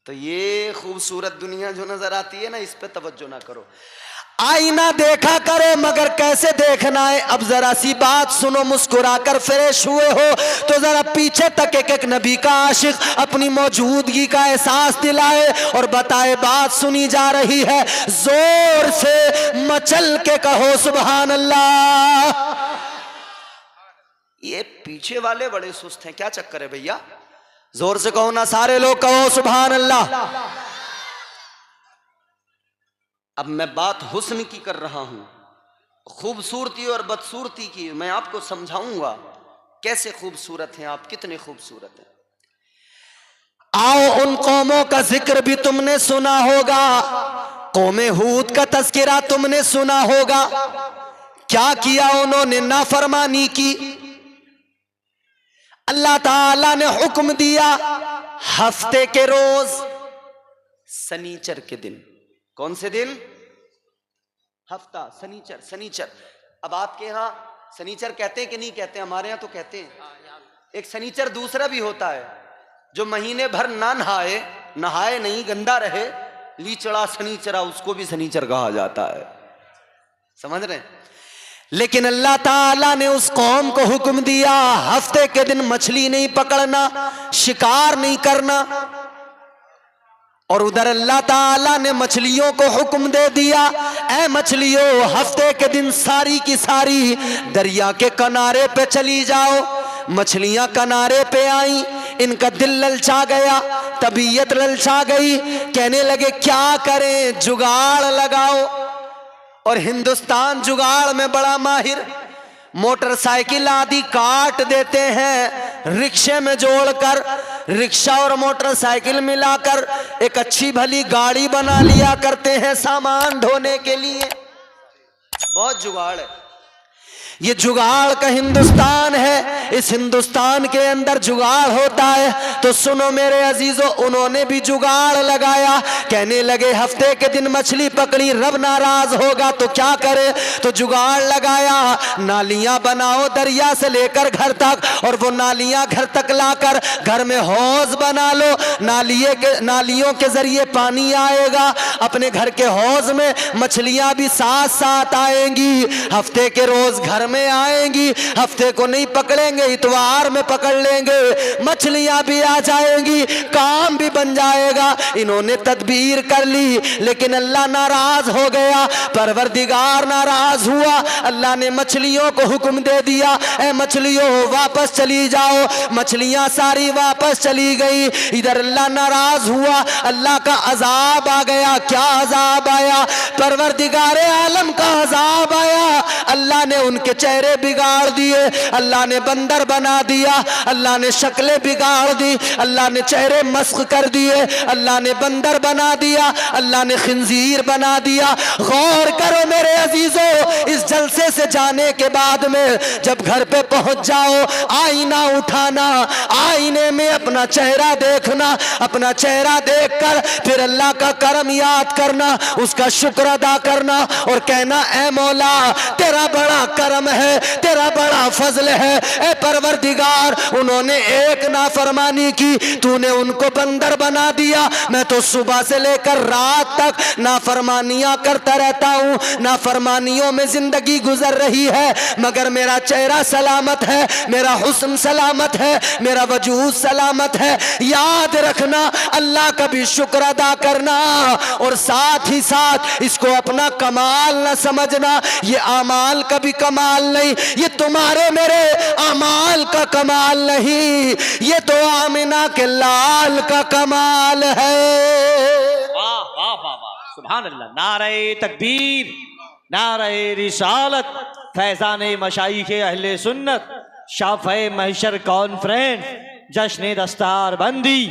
तो ये खूबसूरत दुनिया जो नजर आती है ना, इस पे तवज्जो ना करो। आईना देखा करो मगर कैसे देखना है। अब जरा सी बात सुनो, मुस्कुराकर फ्रेश हुए हो तो जरा पीछे तक एक नबी का आशिक अपनी मौजूदगी का एहसास दिलाए और बताए बात सुनी जा रही है। जोर से मचल के कहो सुभान अल्लाह। ये पीछे वाले बड़े सुस्त हैं, क्या चक्कर है भैया? जोर से कहो ना, सारे लोग कहो सुभान अल्लाह। अब मैं बात हुस्न की कर रहा हूं, खूबसूरती और बदसूरती की मैं आपको समझाऊंगा कैसे खूबसूरत हैं आप, कितने खूबसूरत हैं। आओ उन कौमों का जिक्र भी तुमने सुना होगा, कौमे हूद का तज़किरा तुमने सुना होगा। क्या किया उन्होंने? नाफरमानी की। अल्लाह ताला ने हुक्म दिया हफ्ते के रोज शनीचर के दिन। कौन से दिन? हफ्ता, शनीचर। शनीचर अब आपके यहाँ शनीचर कहते हैं कि नहीं कहते? हमारे यहाँ तो कहते हैं। एक शनीचर दूसरा भी होता है जो महीने भर ना नहाए, नहाए नहीं, गंदा रहे, लीचड़ा शनीचरा, उसको भी शनीचर कहा जाता है। समझ रहे हैं? लेकिन अल्लाह ताला ने उस कौम को हुक्म दिया हफ्ते के दिन मछली नहीं पकड़ना, शिकार नहीं करना। और उधर अल्लाह ताला ने मछलियों को हुक्म दे दिया, ऐ मछलियों हफ्ते के दिन सारी की सारी दरिया के किनारे पे चली जाओ। मछलियां किनारे पे आई, इनका दिल ललचा गया, तबीयत ललचा गई, कहने लगे क्या करें, जुगाड़ लगाओ। और हिंदुस्तान जुगाड़ में बड़ा माहिर, मोटरसाइकिल आदि काट देते हैं, रिक्शे में जोड़कर, रिक्शा और मोटरसाइकिल मिलाकर एक अच्छी भली गाड़ी बना लिया करते हैं सामान ढोने के लिए। बहुत जुगाड़ है। ये जुगाड़ का हिंदुस्तान है। इस हिंदुस्तान के अंदर जुगाड़ होता है तो सुनो मेरे अजीजों, उन्होंने भी जुगाड़ लगाया। कहने लगे हफ्ते के दिन मछली पकड़ी, रब नाराज होगा तो क्या करे? तो जुगाड़ लगाया, नालियां बनाओ दरिया से लेकर घर तक, और वो नालियां घर तक लाकर घर में हौज बना लो। नालियों के जरिए पानी आएगा, अपने घर के हौज में मछलियां भी साथ साथ आएंगी। हफ्ते के रोज घर में आएंगी, हफ्ते को नहीं पकड़ेंगे, इतवार में पकड़ लेंगे, मछलियां भी आ जाएंगी, काम भी बन जाएगा। इन्होंने तदबीर कर ली, लेकिन अल्लाह नाराज हो गया, परवरदिगार नाराज हुआ। अल्लाह ने मछलियों को हुक्म दे दिया, ऐ मछलियों वापस चली जाओ। मछलियां सारी वापस चली गई। इधर अल्लाह नाराज हुआ, अल्लाह का अजाब आ गया। क्या अजाब आया? परवरदिगार आलम का अजाब आया। अल्लाह ने उनके चेहरे बिगाड़ दिए, अल्लाह ने बंदर बना दिया, अल्लाह ने शक्लें बिगाड़ दी, अल्लाह ने चेहरे मस्क कर दिए, अल्लाह ने बंदर बना दिया, अल्लाह ने खिंजीर बना दिया। गौर करो मेरे अजीजों, इस जलसे से जाने के बाद में जब घर पे पहुंच जाओ, आईना उठाना, आईने में अपना चेहरा देखना, अपना चेहरा देखकर फिर अल्लाह का करम याद करना, उसका शुक्र अदा करना और कहना ऐ मौला तेरा बड़ा करम है, तेरा बड़ा फजल है। ए परवरदिगार, उन्होंने एक नाफरमानी की, तूने उनको बंदर बना दिया। मैं तो सुबह से लेकर रात तक नाफरमानियां करता रहता हूं, नाफरमानियों में जिंदगी गुजर रही है, मगर मेरा चेहरा सलामत है, मेरा हुस्न सलामत है, मेरा वजूद सलामत है। याद रखना, अल्लाह का भी शुक्र अदा करना और साथ ही साथ इसको अपना कमाल न समझना। ये आमाल का भी कमाल नहीं, ये तुम्हारे मेरे अमाल का कमाल नहीं, ये तो आमिना के लाल का कमाल है। वाह वाह वाह वाह, सुभान अल्लाह। नारे तकबीर, नारे रिसालत, फैजान मशाइखे अहले सुन्नत, शाफ़े महशर कॉन्फ्रेंस, जश्न दस्तार बंदी,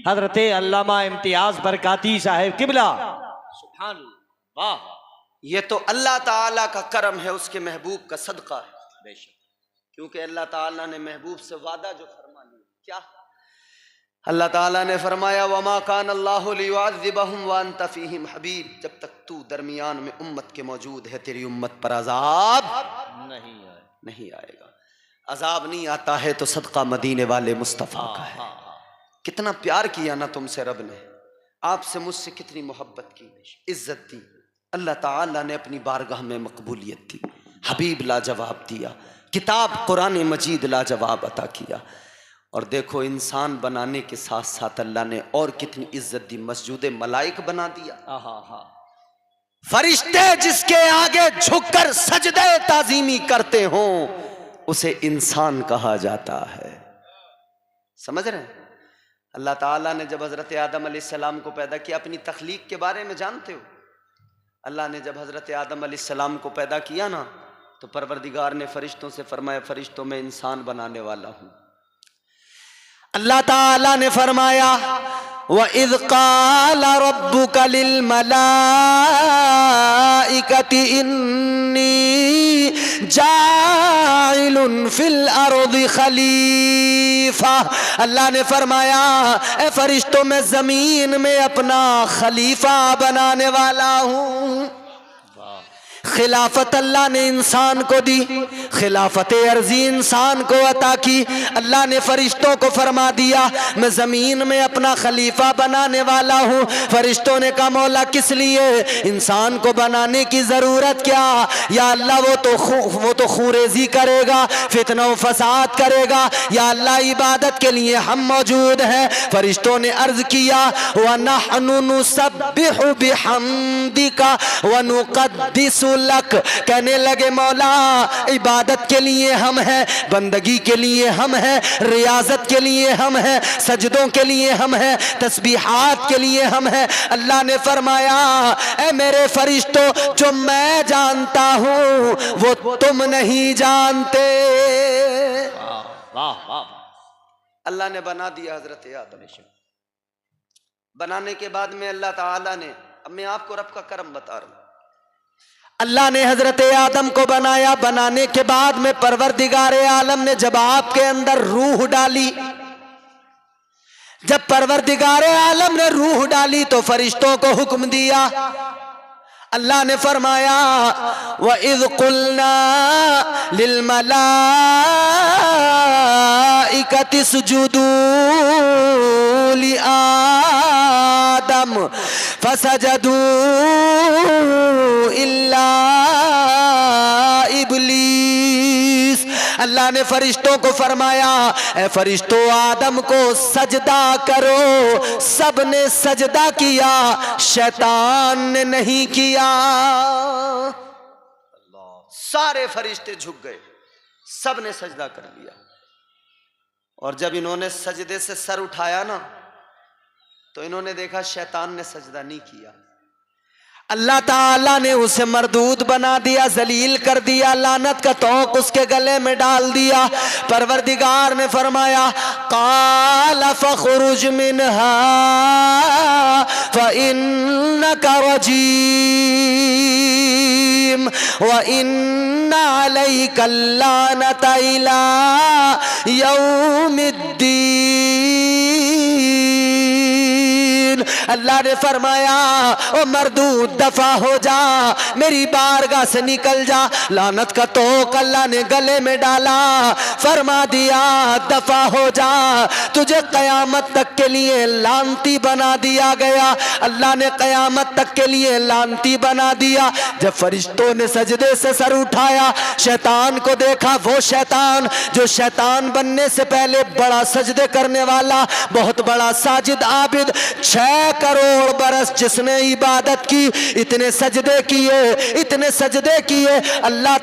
हजरत अल्लामा इम्तियाज बरकाती साहिब किबला। सुभान अल्लाह, वाह। ये तो अल्लाह ताला का करम है, उसके महबूब का सदका है। बेशक, क्योंकि अल्लाह ताला ने महबूब से वादा जो फरमा लिया, क्या अल्लाह ताला ने फरमाया, वमा कान अल्लाहु लियुअज़्ज़िबहुम व अंत फ़ीहिम हबीब, जब तक तू दरमियान में उम्मत के मौजूद है तेरी उम्मत पर अजाब नहीं आएगा। अजाब नहीं आता है तो सदका मदीने वाले मुस्तफ़ा का है। कितना प्यार किया ना तुमसे रब ने, आपसे मुझसे कितनी मोहब्बत की, इज्जत दी। अल्लाह ताला ने अपनी बारगाह में मकबूलियत दी, हबीब लाजवाब दिया, किताब कुरान मजीद लाजवाब अता किया। और देखो इंसान बनाने के साथ साथ अल्लाह ने और कितनी इज्जत दी, मस्जूद मलाइक बना दिया। फरिश्ते जिसके आगे झुककर सजदे ताजीमी करते हों उसे इंसान कहा जाता है। समझ रहे हैं? अल्लाह ताला ने जब हजरत आदम अलैहिस्सलाम को पैदा किया, अपनी तख्लीक के बारे में जानते हो? अल्लाह ने जब हजरत आदम अलैहिस्सलाम को पैदा किया ना, तो परवरदिगार ने फरिश्तों से फरमाया, फरिश्तों में इंसान बनाने वाला हूं। अल्लाह ताला ने फरमाया, व इज़ क़ाला रब्बुका लिल मलाइकति इन्नी जाइलुन फिल अर्दि खलीफा। अल्लाह ने फरमाया, ए फरिश्तों में जमीन में अपना खलीफा बनाने वाला हूं। खिलाफत अल्लाह ने इंसान को दी, खिलाफत अर्जी इंसान को अता की। अल्लाह ने फरिश्तों को फरमा दिया, मैं जमीन में अपना खलीफा बनाने वाला हूँ। फरिश्तों ने कहा, मौला किस लिए, इंसान को बनाने की जरूरत क्या? या अल्लाह वो तो खूरेजी करेगा, फितना व फसाद करेगा। या अल्लाह इबादत के लिए हम मौजूद हैं। फरिश्तों ने अर्ज किया, व नहनु नुसब्बिहु बिहम्दिका व नुक़द्दिसु लक। कहने लगे, मौला इबादत के लिए हम हैं, बंदगी के लिए हम हैं, रियाजत के लिए हम हैं, सजदों के लिए हम हैं, तस्बीहात के लिए हम हैं। अल्लाह ने फरमाया, ए मेरे फरिश्तों, जो मैं जानता हूं वो तुम नहीं जानते। वाह वाह। अल्लाह ने बना दिया हजरत आदम। बनाने के बाद में अल्लाह ताला ने, अब मैं आपको रब का करम बता रहा हूं, अल्लाह ने हजरत आदम को बनाया। बनाने के बाद में परवरदिगार आलम ने जब आपके अंदर रूह डाली, जब परवरदिगार आलम ने रूह डाली तो फरिश्तों को हुक्म दिया। अल्लाह ने फरमाया, व इज़ कुल्ना लिल मलाइकति सुजुदू लि आदम फसजदू इल्ला इब्लीस। अल्लाह ने फरिश्तों को फरमाया, ए फरिश्तों, आदम को सजदा करो। सब ने सजदा किया, शैतान ने नहीं किया। सारे फरिश्ते झुक गए, सब ने सजदा कर लिया। और जब इन्होंने सजदे से सर उठाया ना, तो इन्होंने देखा शैतान ने सजदा नहीं किया। अल्लाह ताला ने उसे मरदूद बना दिया, जलील कर दिया, लानत का तोक उसके गले में डाल दिया। परवरदिगार ने फरमाया, काला फखरुज मिनहा फइन्नका रजीम व इन्ना अलैका लानता इला यौमिद्दीन। अल्लाह ने फरमाया, ओ मरदूद दफा हो जा, मेरी बारगाह से निकल जा। लानत का तोक अल्लाह ने गले में डाला, फरमा दिया दफा हो जा, तुझे कयामत तक के लिए लानती बना दिया गया। अल्लाह ने कयामत तक के लिए लानती बना दिया। जब फरिश्तों ने सजदे से सर उठाया, शैतान को देखा, वो शैतान जो शैतान बनने से पहले बड़ा सजदे करने वाला, बहुत बड़ा साजिद आबिद, 6 करोड़ बरस जिसने इबादत की, इतने सजदे किए, इतने सजदे किए। अल्लाह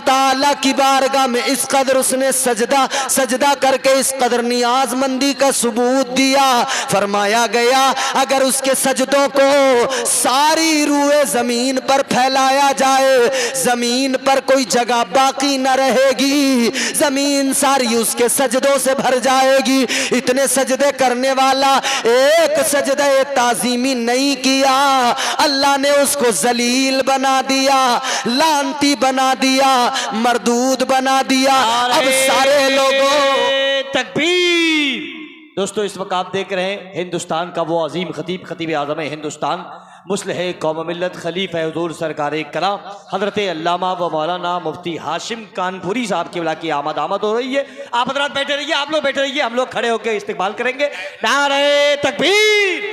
ताला की बारगाह में इस कदर उसने सजदा करके इस कदर नियाजमंदी का सबूत दिया। फरमाया गया, अगर उसके सजदों को सारी रूए जमीन पर फैलाया जाए, जमीन पर कोई जगह बाकी न रहेगी, जमीन सारी उसके सजदों से भर जाएगी। इतने सजदे करने वाला एक सजदा ताजीमी नहीं किया, अल्लाह ने उसको जलील बना दिया, लानती बना दिया, मरदूद बना दिया। अब सारे लोगों तकबीर। दोस्तों, इस वक्त आप देख रहे हैं हिंदुस्तान का वो अजीम खतीब आज़म हिंदुस्तान, मुस्लिह कौम मिल्लत, खलीफा हुजूर सरकार कलाम हजरत अल्लामा व मौलाना मुफ्ती हाशिम कानपुरी साहब की की आमद हो रही है। आप हजरात बैठे रहिए, आप लोग बैठे रहिए, हम लोग खड़े होकर इस्तेकबाल करेंगे। नारे तकबीर,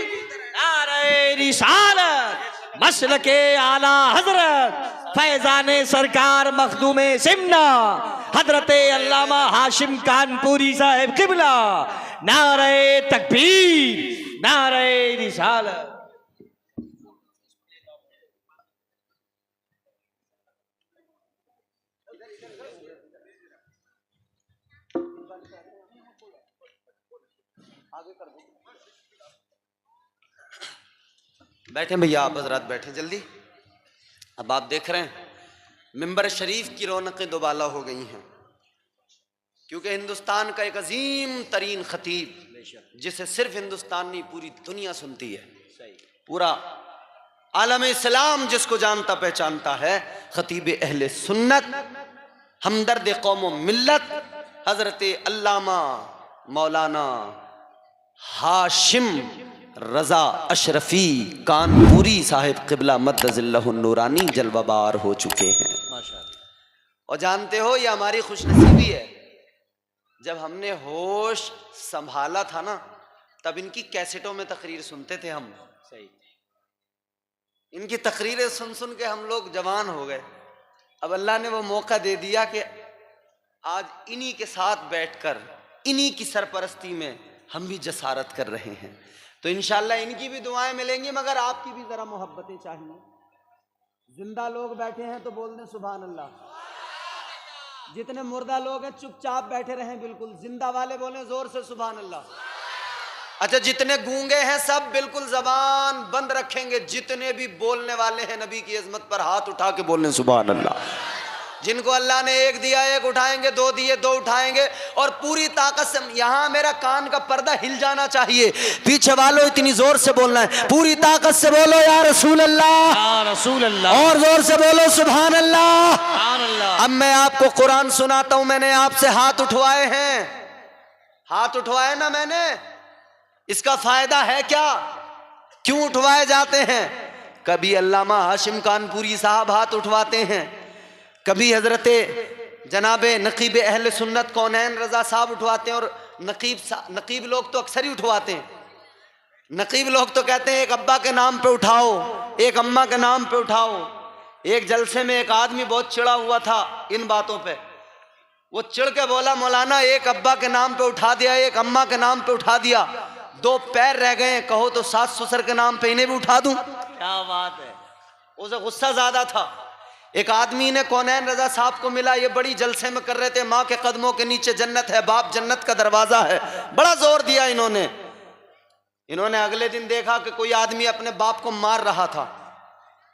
नारे रिसालत, मसलके आला हजरत फैजाने सरकार मखदूमे सिमना हजरत अल्लामा हाशिम कानपुरी साहब किबला। नारे तकबीर, नारे रिसालत। बैठे भैया, आप हजरात बैठे जल्दी। अब आप देख रहे हैं मिंबर शरीफ की रौनकें दोबाला हो गई हैं, क्योंकि हिंदुस्तान का एक अजीम तरीन खतीब जिसे सिर्फ हिंदुस्तान नहीं पूरी दुनिया सुनती है, पूरा आलम इस्लाम जिसको जानता पहचानता है, खतीब अहले सुन्नत हमदर्द कौम मिल्लत हजरत अल्लामा मौलाना हाशिम रजा अशरफी कानपुरी साहिब क़िबला मद्दज़िल्लहु नूरानी जलवाबार हो चुके हैं। और जानते हो ये हमारी खुशनसीबी है, जब हमने होश संभाला था ना तब इनकी कैसेटों में तकरीर सुनते थे हम। सही, इनकी तकरीरें सुन सुन के हम लोग जवान हो गए। अब अल्लाह ने वो मौका दे दिया कि आज इन्हीं के साथ बैठकर इन्हीं की सरपरस्ती में हम भी जसारत कर रहे हैं। तो इंशाअल्लाह इनकी भी दुआएं मिलेंगी, मगर आपकी भी जरा मोहब्बतें चाहिए। जिंदा लोग बैठे हैं तो बोल दें सुभान अल्लाह, जितने मुर्दा लोग हैं चुपचाप बैठे रहें, बिल्कुल जिंदा वाले बोलें जोर से सुभान अल्लाह। अच्छा, जितने गूंगे हैं सब बिल्कुल जबान बंद रखेंगे, जितने भी बोलने वाले हैं नबी की इज्जत पर हाथ उठा के बोलने सुभान अल्लाह। जिनको अल्लाह ने एक दिया एक उठाएंगे, दो दिए दो उठाएंगे, और पूरी ताकत से। यहां मेरा कान का पर्दा हिल जाना चाहिए, पीछे वालों इतनी जोर से बोलना है, पूरी ताकत से बोलो या रसूल अल्लाह, या रसूल अल्लाह, और जोर से बोलो सुभान अल्लाह, सुभान अल्लाह। अब मैं आपको कुरान सुनाता हूं। मैंने आपसे हाथ उठवाए हैं, हाथ उठवाए ना मैंने, इसका फायदा है क्या? क्यों उठवाए जाते हैं? कभी अल्लामा हाशिम कानपुरी साहब हाथ उठवाते हैं, कभी हजरत जनाबे नकीब अहले सुन्नत कौनैन रजा साहब उठवाते हैं, और नकीब लोग तो अक्सर ही उठवाते हैं। नकीब लोग तो कहते हैं एक अब्बा के नाम पे उठाओ, एक अम्मा के नाम पे उठाओ। एक जलसे में एक आदमी बहुत चिड़ा हुआ था इन बातों पे, वो चिढ़ के बोला मौलाना एक अब्बा के नाम पे उठा दिया, एक अम्मा के नाम पे उठा दिया, दो पैर रह गए, कहो तो सास ससुर के नाम पे इन्हें भी उठा दूं? क्या बात है। उसे गुस्सा ज्यादा था। एक आदमी ने कौनैन रजा साहब को मिला, ये बड़ी जलसे में कर रहे थे, माँ के कदमों के नीचे जन्नत है, बाप जन्नत का दरवाजा है, बड़ा जोर दिया इन्होंने। अगले दिन देखा कि कोई आदमी अपने बाप को मार रहा था।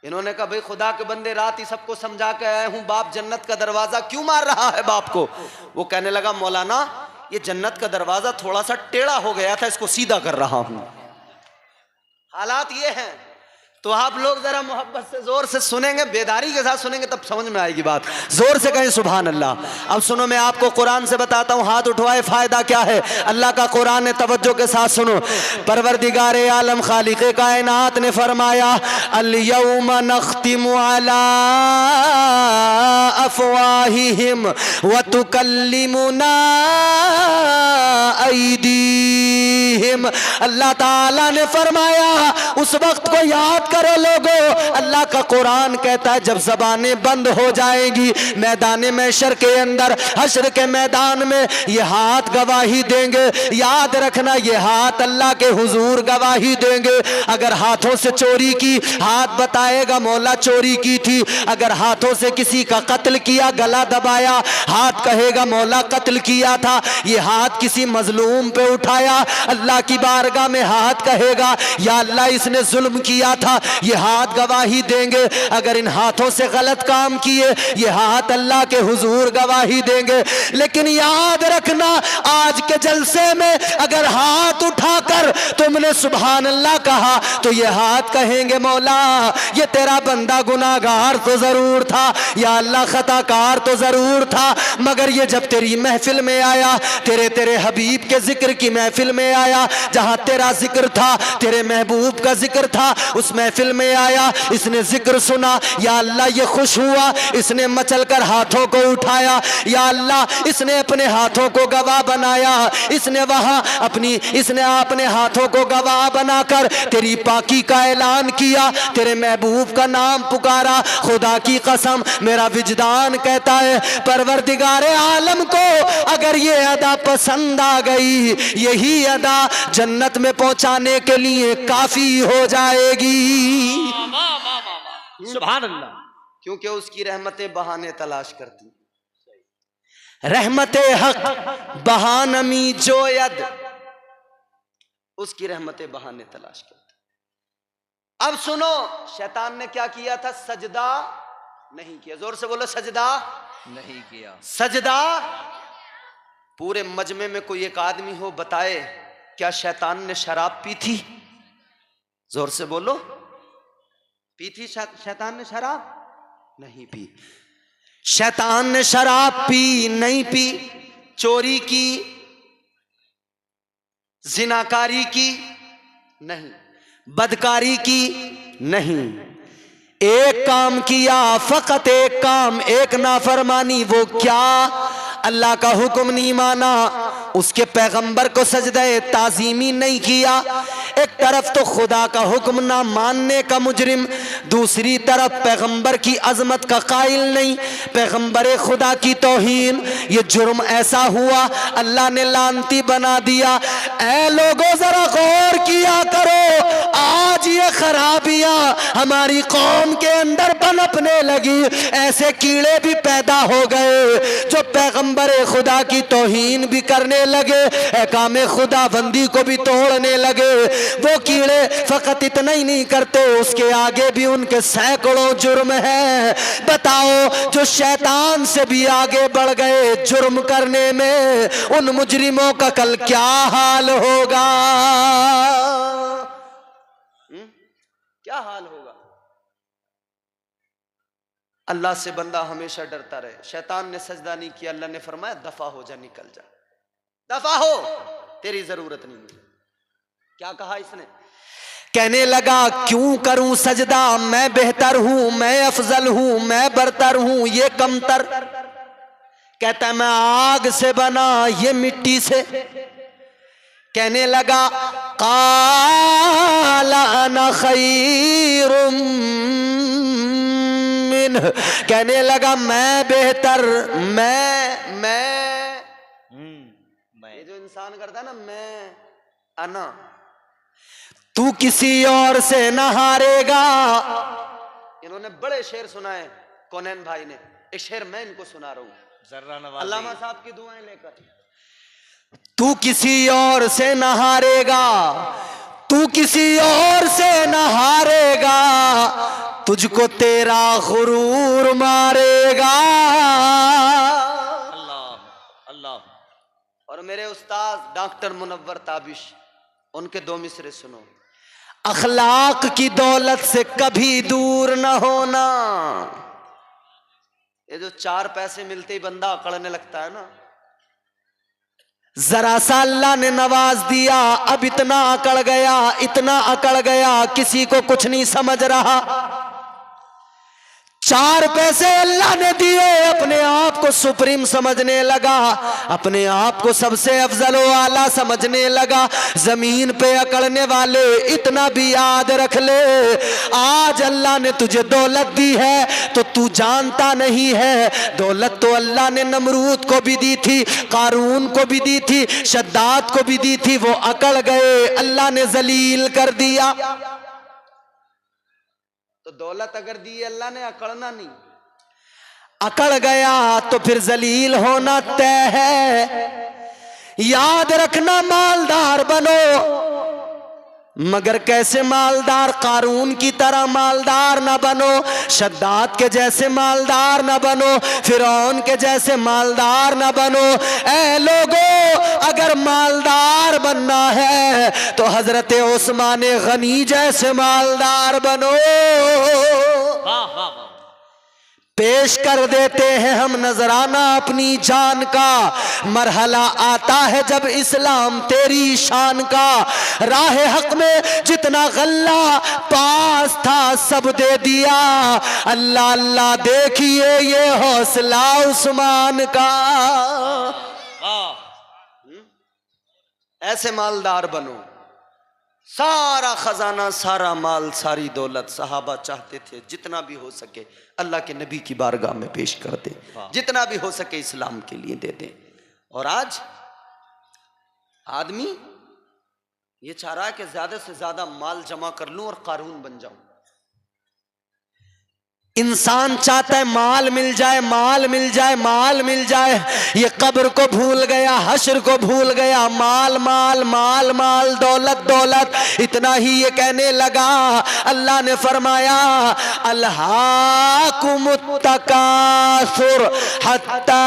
इन्होंने कहा भाई खुदा के बंदे, रात ही सबको समझा के आया हूं, बाप जन्नत का दरवाजा क्यों मार रहा है बाप को? वो कहने लगा मौलाना ये जन्नत का दरवाजा थोड़ा सा टेढ़ा हो गया था, इसको सीधा कर रहा हूं। हालात ये हैं। तो आप लोग जरा मोहब्बत से जोर से सुनेंगे, बेदारी के साथ सुनेंगे, तब समझ में आएगी बात। जोर से कहें सुभान अल्लाह। अब सुनो, मैं आपको कुरान से बताता हूँ, हाथ उठवाए फायदा क्या है। अल्लाह का कुरान है, तवज्जो के साथ सुनो। परवरदिगारे आलम खालिक़े कायनात ने फरमाया, अल यौमा नख्तिमु अला अफ़वाहिहिम व तुकल्लिमुना ऐदीहिम। अल्लाह ताला ने फरमाया उस वक्त को याद करो लोगों, अल्लाह का कुरान कहता है जब ज़बानें बंद हो जाएंगी मैदान महशर के अंदर, हश्र के मैदान में, ये हाथ गवाही देंगे। याद रखना, ये हाथ अल्लाह के हुजूर गवाही देंगे। अगर हाथों से चोरी की, हाथ बताएगा मौला चोरी की थी। अगर हाथों से किसी का कत्ल किया, गला दबाया, हाथ कहेगा मौला कत्ल किया था। ये हाथ किसी मजलूम पे उठाया, अल्लाह की बारगाह में हाथ कहेगा या अल्लाह इसने जुल्म किया था। ये हाथ गवाही देंगे। अगर इन हाथों से गलत काम किए, ये हाथ अल्लाह के हुजूर गवाही देंगे। लेकिन याद रखना, आज के जलसे में अगर हाथ उठाकर तुमने सुभान अल्लाह कहा तो ये हाथ कहेंगे मौला ये तेरा बंदा गुनाहगार तो जरूर था, या अल्लाह खताकार तो जरूर था, मगर ये जब तेरी महफिल में आया, तेरे हबीब के जिक्र की महफिल में आया, जहां तेरा जिक्र था, तेरे महबूब का जिक्र था, उस महफिल में आया, इसने जिक्र सुना, या अल्लाह ये खुश हुआ, इसने मचलकर हाथों को उठाया, या अल्लाह इसने अपने हाथों को गवाह बनाया, इसने अपने हाथों को गवाह बनाकर तेरी पाकी का ऐलान किया, तेरे महबूब का नाम पुकारा। खुदा की कसम मेरा विजदान कहता है परवरदिगारे आलम को अगर ये अदा पसंद आ गई, यही अदा जन्नत में पहुंचाने के लिए काफी हो जाएगी। सुभान अल्लाह। क्योंकि उसकी रहमतें बहाने तलाश करती, रहमते हक बहानमी जो यद, उसकी रहमतें बहाने तलाश करती। अब सुनो, शैतान ने क्या किया था? सजदा नहीं किया। जोर से बोलो, सजदा नहीं किया। सजदा। पूरे मजमे में कोई एक आदमी हो बताए क्या शैतान ने शराब पी थी? जोर से बोलो, पी थी शैतान ने शराब? नहीं पी। शैतान ने शराब पी नहीं पी? चोरी की, जिनाकारी की? नहीं। बदकारी की? नहीं। एक काम किया, फकत एक काम, एक नाफरमानी। वो क्या? अल्लाह का हुक्म नहीं माना, उसके पैगंबर को सजदे ताजीमी नहीं किया। एक तरफ तो खुदा का हुक्म ना मानने का मुजरिम, दूसरी तरफ पैगंबर की अजमत का कायल नहीं, पैगंबर खुदा की तौहीन। ये जुर्म ऐसा हुआ अल्लाह ने लानती बना दिया। ऐ लोगों जरा गौर किया करो, आज ये खराबियां हमारी कौम के अंदर पनपने लगी। ऐसे कीड़े भी पैदा हो गए जो पैगंबर खुदा की तौहीन भी करने लगे, अहकाम खुदाबंदी को भी तोड़ने लगे। वो कीड़े फकत इतना ही नहीं करते, उसके आगे भी उनके सैकड़ों जुर्म है। बताओ, जो शैतान से भी आगे बढ़ गए जुर्म करने में, उन मुजरिमों का कल क्या हाल होगा? क्या हाल होगा? अल्लाह से बंदा हमेशा डरता रहे। शैतान ने सजदा नहीं किया, अल्लाह ने फरमाया दफा हो जा, निकल जा, दफा हो, तेरी जरूरत नहीं है। क्या कहा इसने? कहने लगा क्यों करूं सजदा, मैं बेहतर हूं, मैं अफजल हूं, मैं बरतर हूं, ये कमतर। कहता मैं आग से बना, ये मिट्टी से। कहने लगा काला अना खैरुम मिन्ह, कहने लगा मैं बेहतर, मैं ये जो इंसान करता है ना, मैं अना, तू किसी और से न हारेगा। इन्होंने बड़े शेर सुनाए कौनैन भाई ने, एक शेर मैं इनको सुना रहा हूं जर्रा नवाज़ी, अल्लामा साहब की दुआएं लेकर। तू किसी और से न हारेगा, तू किसी और से न हारेगा, तुझको तेरा गुरूर मारेगा। अल्लाह अल्लाह। और मेरे उस्ताद डॉक्टर मुनव्वर ताबिश, उनके दो मिसरे सुनो। अखलाक की दौलत से कभी दूर न होना। ये जो 4 पैसे मिलते ही बंदा अकड़ने लगता है ना, जरा सा अल्लाह ने नवाज दिया, अब इतना अकड़ गया, इतना अकड़ गया, किसी को कुछ नहीं समझ रहा। 4 पैसे अल्लाह ने दिए, अपने आप को सुप्रीम समझने लगा, अपने आप को सबसे अफजल व आला समझने लगा। जमीन पे अकड़ने वाले इतना भी याद रख ले, आज अल्लाह ने तुझे दौलत दी है तो तू जानता नहीं है। दौलत तो अल्लाह ने नमरूद को भी दी थी, कारून को भी दी थी, शद्दाद को भी दी थी, वो अकड़ गए, अल्लाह ने जलील कर दिया। तो दौलत अगर दी अल्लाह ने, अकड़ना नहीं। अकड़ गया तो फिर जलील होना तय है। याद रखना, मालदार बनो, मगर कैसे मालदार? कारून की तरह मालदार न बनो, शद्दाद के जैसे मालदार न बनो, फिरौन के जैसे मालदार न बनो। ऐ लोगों, अगर मालदार बनना है तो हजरत उस्मान गनी जैसे मालदार बनो। वाह वाह वाह। पेश कर देते हैं हम नजराना अपनी जान का, मरहला आता है जब इस्लाम तेरी शान का। राह हक में जितना गल्ला पास था सब दे दिया, अल्लाह अल्लाह देखिए ये हौसला उस्मान का। ऐसे मालदार बनो, सारा खजाना, सारा माल, सारी दौलत सहाबा चाहते थे जितना भी हो सके अल्लाह के नबी की बारगाह में पेश कर दे, जितना भी हो सके इस्लाम के लिए दे दे। और आज आदमी ये चाह रहा है कि ज्यादा से ज्यादा माल जमा कर लूं और कारून बन जाऊं। इंसान चाहता है माल मिल जाए, माल मिल जाए, माल मिल जाए। ये कब्र को भूल गया, हश्र को भूल गया, माल माल माल माल, दौलत दौलत। इतना ही ये कहने लगा, अल्लाह ने फरमाया अल्हाकुमुत तकासुर हत्ता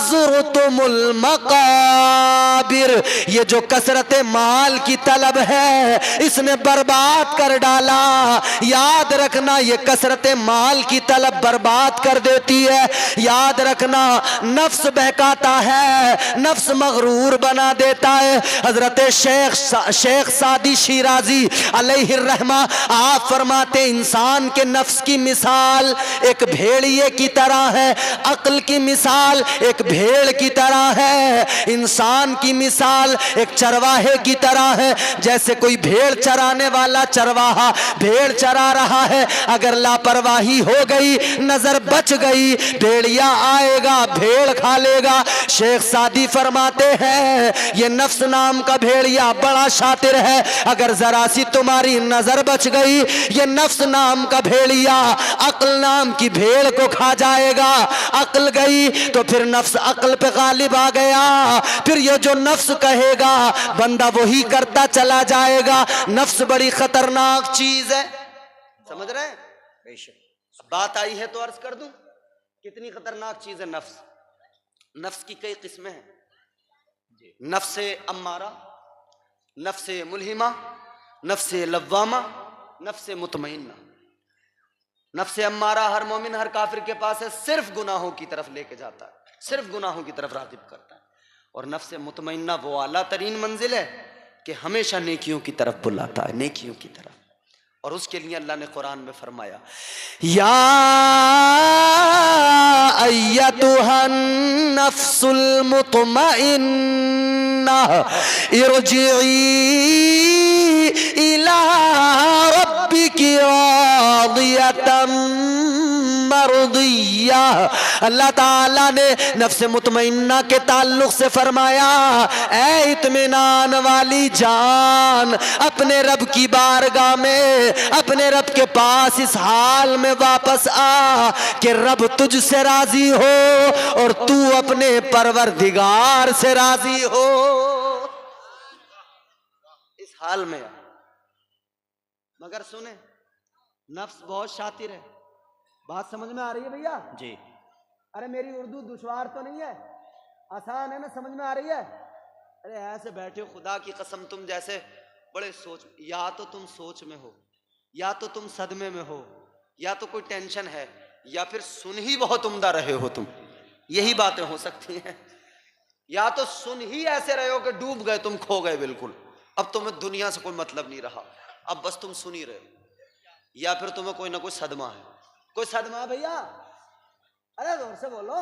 ज़ुरतुमुल मकाबिर। ये जो कसरत माल की तलब है, इसने बर्बाद कर डाला। याद रखना, ये कसरत माल की तलब बर्बाद कर देती है। याद रखना, नफ्स बहकाता है, नफ्स मगरूर बना देता है। हजरत शेख सादी शिराजी अलैहिर्रहमा आप फरमाते, इंसान के नफ्स की मिसाल एक भेड़िए की तरह है, अक्ल की मिसाल एक भेड़ की तरह है, इंसान की मिसाल एक चरवाहे की तरह है। जैसे कोई भेड़ चराने वाला चरवाहा भेड़ चरा रहा है, अगर लापरवाही हो गई, नजर बच गई, भेड़िया आएगा, भेड़ खा लेगा। शेख सादी फरमाते हैं, ये नफ्स नाम का भेड़िया बड़ा शातिर है, अगर जरा सी तुम्हारी नजर बच गई, ये नफ्स नाम का भेड़िया अक्ल नाम की भेड़ को खा जाएगा। अक्ल गई तो फिर नफ्स अक्ल पे गालिब आ गया, फिर ये जो नफ्स कहेगा बंदा वही करता चला जाएगा। नफ्स बड़ी खतरनाक चीज है, समझ रहे हैं? बात आई है तो अर्ज कर दूं, कितनी खतरनाक चीज है नफ्स। नफ्स की कई किस्में हैं, नफ्से अम्मारा, नफ्से मुल्हिमा, नफ्से लव्वामा, नफ्से मुतमइन्ना। नफ्से अम्मारा हर मोमिन हर काफिर के पास है, सिर्फ गुनाहों की तरफ लेके जाता है, सिर्फ गुनाहों की तरफ राग़िब करता है। और नफ्से मुतमइन्ना वो आला तरीन मंजिल है कि हमेशा नेकियों की तरफ बुलाता है, नेकियों की तरफ। और उसके लिए अल्लाह ने कुरान में फरमाया, या अय्यतुहन नफ्सुल मुतमइन्ना इरजिई इला रब्बिकी रादियतम मर्दिया। अल्लाह ताला ने नफ्स मुतमइन्ना के ताल्लुक से फरमाया, ऐ इत्मीनान वाली जान, अपने रब की बारगाह में, अपने रब के पास इस हाल में वापस आ कि रब तुझसे राजी हो और तू अपने परवरदिगार से राजी हो। इस हाल में मगर सुने, नफ्स बहुत शातिर है। बात समझ में आ रही है भैया जी? अरे मेरी उर्दू दुश्वार तो नहीं है, आसान है ना, समझ में आ रही है? अरे ऐसे बैठे हो, खुदा की कसम तुम जैसे बड़े सोच, या तो तुम सोच में हो, या तो तुम सदमे में हो, या तो कोई टेंशन है, या फिर सुन ही बहुत उम्दा रहे हो तुम। यही बातें हो सकती हैं। या तो सुन ही ऐसे रहे हो कि डूब गए तुम, खो गए बिल्कुल, अब तुम्हें दुनिया से कोई मतलब नहीं रहा, अब बस तुम सुन ही रहे हो। या फिर तुम्हें कोई ना कोई सदमा है, कोई सदमा है भैया? अरे जोर से बोलो।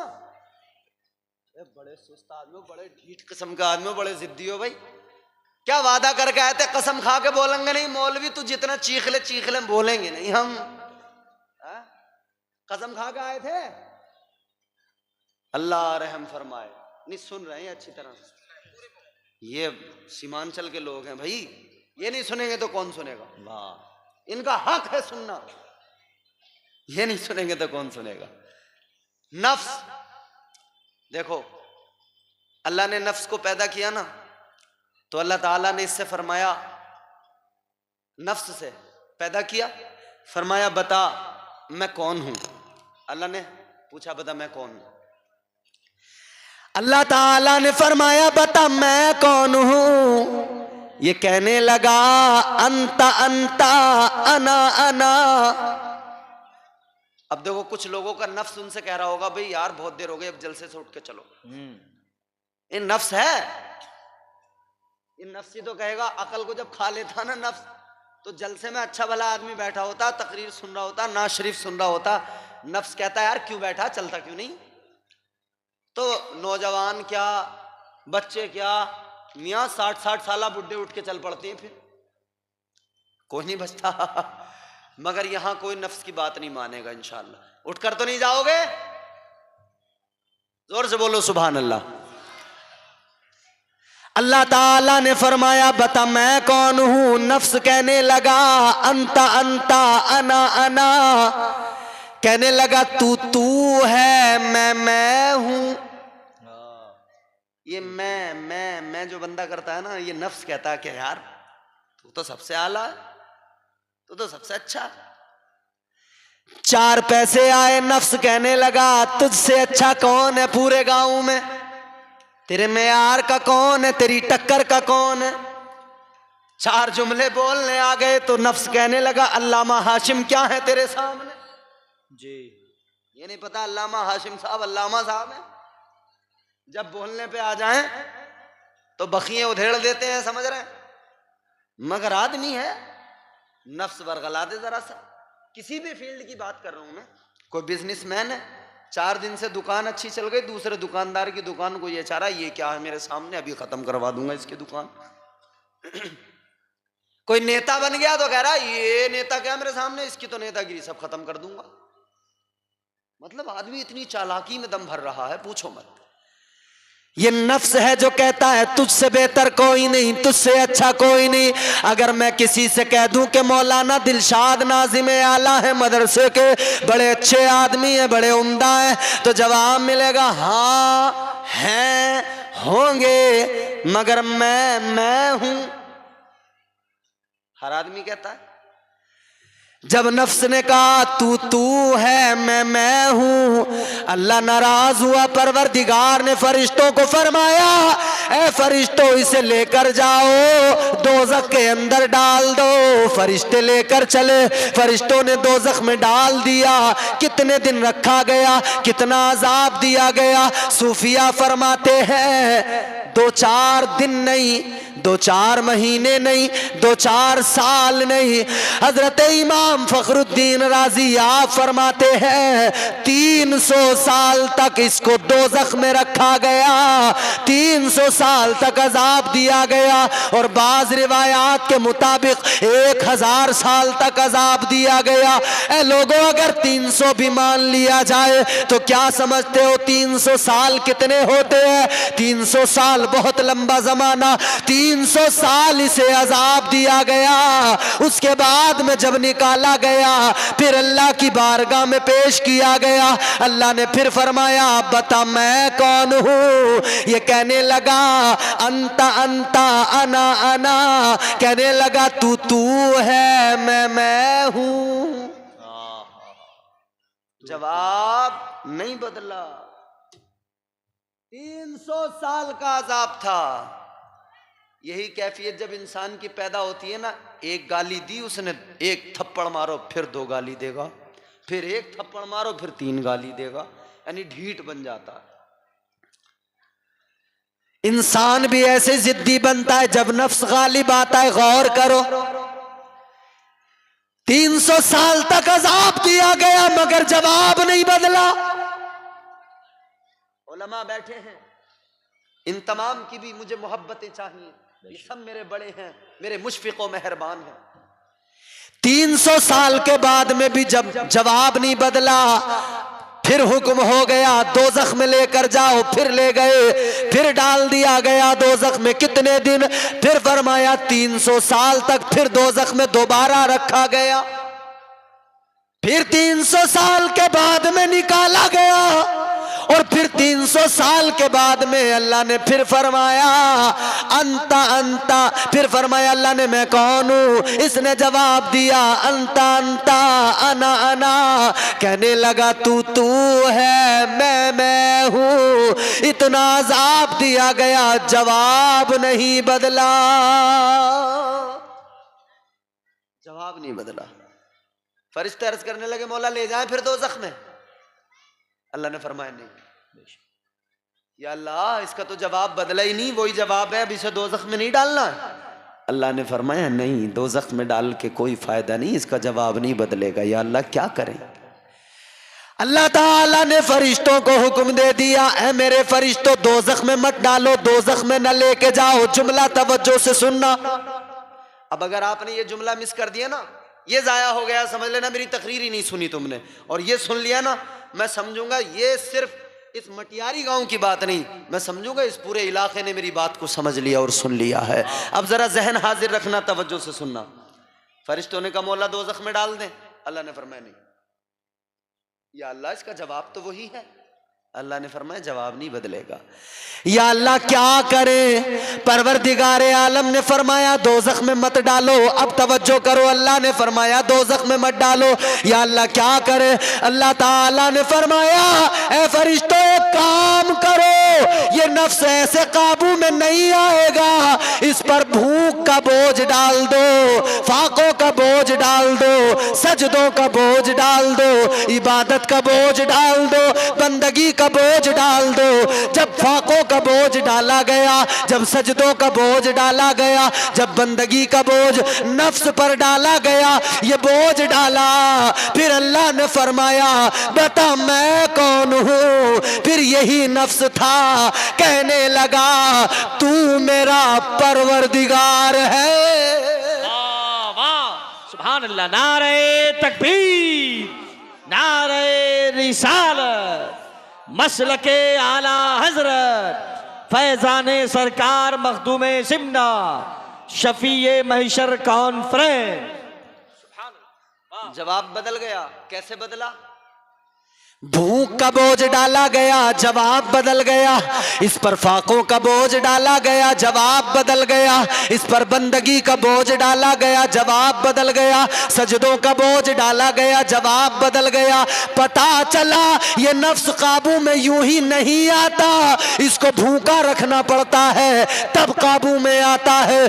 बड़े सुस्त आदमी हो, बड़े ढीठ किस्म का आदमी हो, बड़े जिद्दी हो भाई। क्या वादा करके आए थे? कसम खा के बोलेंगे नहीं मौलवी, तू जितना चीख ले बोलेंगे नहीं हम। कसम खा के आए थे। अल्लाह रहम फरमाए। नहीं सुन रहे हैं अच्छी तरह से, ये सीमांचल के लोग हैं भाई, ये नहीं सुनेंगे तो कौन सुनेगा? इनका हक है सुनना, ये नहीं सुनेंगे तो कौन सुनेगा? नफ्स देखो, अल्लाह ने नफ्स को पैदा किया ना, तो अल्लाह ताला ने इससे फरमाया, नफ्स से पैदा किया, फरमाया बता मैं कौन हूं। अल्लाह ने पूछा बता मैं कौन हूं। अल्लाह ताला ने फरमाया बता मैं कौन हूं। ये कहने लगा अंता अंता अना अना। अब देखो कुछ लोगों का नफ्स उनसे कह रहा होगा भाई यार बहुत देर हो गई, अब जलसे से उठ के चलो। ये नफ्स है, ये नफ्स ही तो कहेगा। अकल को जब खा लेता ना नफ्स, तो जलसे में अच्छा भला आदमी बैठा होता, तकरीर सुन रहा होता, नाज शरीफ सुन रहा होता, नफ्स कहता यार क्यों बैठा, चलता क्यों नहीं? तो नौजवान क्या, बच्चे क्या, मियाँ 60-60 साल बुढ़े उठ के चल पड़ते हैं, फिर कोई नहीं बचता। मगर यहां कोई नफ्स की बात नहीं मानेगा इंशाअल्लाह। उठकर तो नहीं जाओगे? जोर से बोलो सुभान अल्लाह। अल्लाह ताला ने फरमाया बता मैं कौन हूं। नफ्स कहने लगा अंता अंता अना अना। कहने लगा तू तू है, मैं हूं। ये मैं जो बंदा करता है ना, ये नफ्स कहता है कि यार तू तो सबसे आला है, तू तो सबसे अच्छा। 4 पैसे आए, नफ्स कहने लगा तुझसे अच्छा कौन है पूरे गांव में, तेरे मेयार का कौन है, तेरी टक्कर का कौन है। 4 जुमले बोलने आ गए तो नफ्स कहने लगा अल्लामा हाशिम क्या है तेरे सामने जी। ये नहीं पता अल्लामा हाशिम साहब अल्लामा साहब है, जब बोलने पे आ जाएं तो बखिए उधेड़ देते हैं, समझ रहे हैं, मगर आदमी है नफ्स बरगला दे जरा सा। किसी भी फील्ड की बात कर रहा हूं मैं, कोई बिजनेसमैन है, 4 दिन से दुकान अच्छी चल गई, दूसरे दुकानदार की दुकान को ये चाह रहा ये क्या है मेरे सामने, अभी खत्म करवा दूंगा इसकी दुकान। कोई नेता बन गया तो कह रहा ये नेता क्या मेरे सामने, इसकी तो नेतागिरी सब खत्म कर दूंगा। मतलब आदमी इतनी चालाकी में दम भर रहा है पूछो मत। ये नफ्स है जो कहता है तुझसे बेहतर कोई नहीं, तुझसे अच्छा कोई नहीं। अगर मैं किसी से कह दूं कि मौलाना दिलशाद नाज़िम आला है, मदरसे के बड़े अच्छे आदमी है, बड़े उम्दा है, तो जवाब मिलेगा हाँ हैं होंगे, मगर मैं हूं। हर आदमी कहता है। जब नफ्स ने कहा तू है, मैं हूं, अल्लाह नाराज हुआ। परवरदिगार ने फरिश्तों को फरमाया ए फरिश्तों इसे लेकर जाओ, दोज़ख के अंदर डाल दो। फरिश्ते लेकर चले, फरिश्तों ने दोज़ख में डाल दिया। कितने दिन रखा गया, कितना अजाब दिया गया। सूफिया फरमाते हैं 2-4 दिन नहीं, 2-4 महीने नहीं, 2-4 साल नहीं। हजरत इमाम फखरुद्दीन राजी आप फरमाते हैं 300 साल तक इसको दोज़ख में रखा गया, 300 साल तक अजाब दिया गया। और बाज रिवायात के मुताबिक 1000 साल तक अजाब दिया गया। ए लोगों अगर 300 भी मान लिया जाए तो क्या समझते हो 300 साल कितने होते हैं? 300 साल बहुत लंबा जमाना। 300 साल इसे अजाब दिया गया। उसके बाद में जब निकाला गया फिर अल्लाह की बारगाह में पेश किया गया। अल्लाह ने फिर फरमाया बता मैं कौन हूं? ये कहने लगा अंता अंता अना अना, कहने लगा तू है, मैं हूं। जवाब नहीं बदला। 300 साल का अजाब था। यही कैफियत जब इंसान की पैदा होती है ना, एक गाली दी उसने, एक थप्पड़ मारो फिर 2 गाली देगा, फिर एक थप्पड़ मारो फिर 3 गाली देगा, यानी ढीठ बन जाता है। इंसान भी ऐसे जिद्दी बनता है जब नफ्स गालिब आता है। गौर करो 300 साल तक अजाब दिया गया मगर जवाब नहीं बदला। उलमा बैठे हैं, इन तमाम की भी मुझे मोहब्बतें चाहिए, ये सब मेरे बड़े हैं, मेरे मुशफिक व मेहरबान हैं। 300 साल के बाद में भी जब जवाब नहीं बदला, फिर हुक्म हो गया दोज़ख में लेकर जाओ। फिर ले गए, फिर डाल दिया गया दोज़ख में। कितने दिन? फिर फरमाया 300 साल तक। फिर दोज़ख में दोबारा रखा गया। फिर 300 साल के बाद में निकाला गया और फिर 300 साल के बाद में अल्लाह ने फिर फरमाया अंता अंता। फिर फरमाया अल्लाह ने मैं कौन हूं? इसने जवाब दिया अंता अंता अना अना। कहने लगा तू है, मैं हूं। इतना अजाब दिया गया, जवाब नहीं बदला, जवाब नहीं बदला। फरिश्ते अर्ज करने लगे मौला ले जाएं फिर दोज़ख में। अल्लाह ने फरमाया नहीं, या अल्लाह इसका तो जवाब बदला ही नहीं, वही जवाब है, अब इसे दोज़ख में नहीं डालना। अल्लाह ने फरमाया नहीं, दोज़ख में डाल के कोई फायदा नहीं, इसका जवाब नहीं बदलेगा। या अल्लाह क्या करें? अल्लाह ताला ने फरिश्तों को हुक्म दे दिया ऐ मेरे फरिश्तों दोज़ख में मत डालो, दोज़ख में न लेके जाओ। जुमला तवज्जो से सुनना। अब अगर आपने ये जुमला मिस कर दिया ना, ये जाया हो गया, समझ लेना मेरी तकरीर ही नहीं सुनी तुमने। और ये सुन लिया ना, मैं समझूंगा ये सिर्फ इस मटियारी गांव की बात नहीं, मैं समझूंगा इस पूरे इलाके ने मेरी बात को समझ लिया और सुन लिया है। अब जरा जहन हाजिर रखना, तवज्जो से सुनना। फरिश्तों ने कहा मौला दोज़ख में डाल दें। अल्लाह ने फरमाया नहीं, या अल्लाह इसका जवाब तो वही है। अल्लाह ने फरमाया जवाब नहीं बदलेगा। या अल्लाह क्या करे? परवरदिगारे आलम ने फरमाया दोज़ख में मत डालो। अब तवज्जो करो, अल्लाह ने फरमाया दोज़ख में मत डालो। या अल्लाह क्या करे? अल्लाह ताला ने फरमाया ए फरिश्तों एक काम करो, ये नफ्स ऐसे काबू में नहीं आएगा, इस पर भूख का बोझ डाल दो, फाकों का बोझ डाल दो, सजदों का बोझ डाल दो, इबादत का बोझ डाल दो, बंदगी का बोझ डाल दो। जब फाकों का बोझ डाला गया, जब सजदों का बोझ डाला गया, जब बंदगी का बोझ नफ्स पर डाला गया, ये बोझ डाला, फिर अल्लाह ने फरमाया बता मैं कौन हूं? फिर यही नफ्स था, कहने लगा तू मेरा परवरदिगार है। वाह वाह सुभान अल्लाह। नारे तकबीर, नारे रिसालत, मसलके आला हजरत फैजाने सरकार मखदूमे सिमना शफीए महशर कॉन्फ्रेंस। जवाब बदल गया। कैसे बदला? भूख का बोझ डाला गया, जवाब बदल गया। इस पर फाकों का बोझ डाला गया, जवाब बदल गया। इस पर बंदगी का बोझ डाला गया, जवाब बदल गया। सजदों का बोझ डाला गया, जवाब बदल गया। पता चला ये नफ्स काबू में यूं ही नहीं आता, इसको भूखा रखना पड़ता है तब काबू में आता है।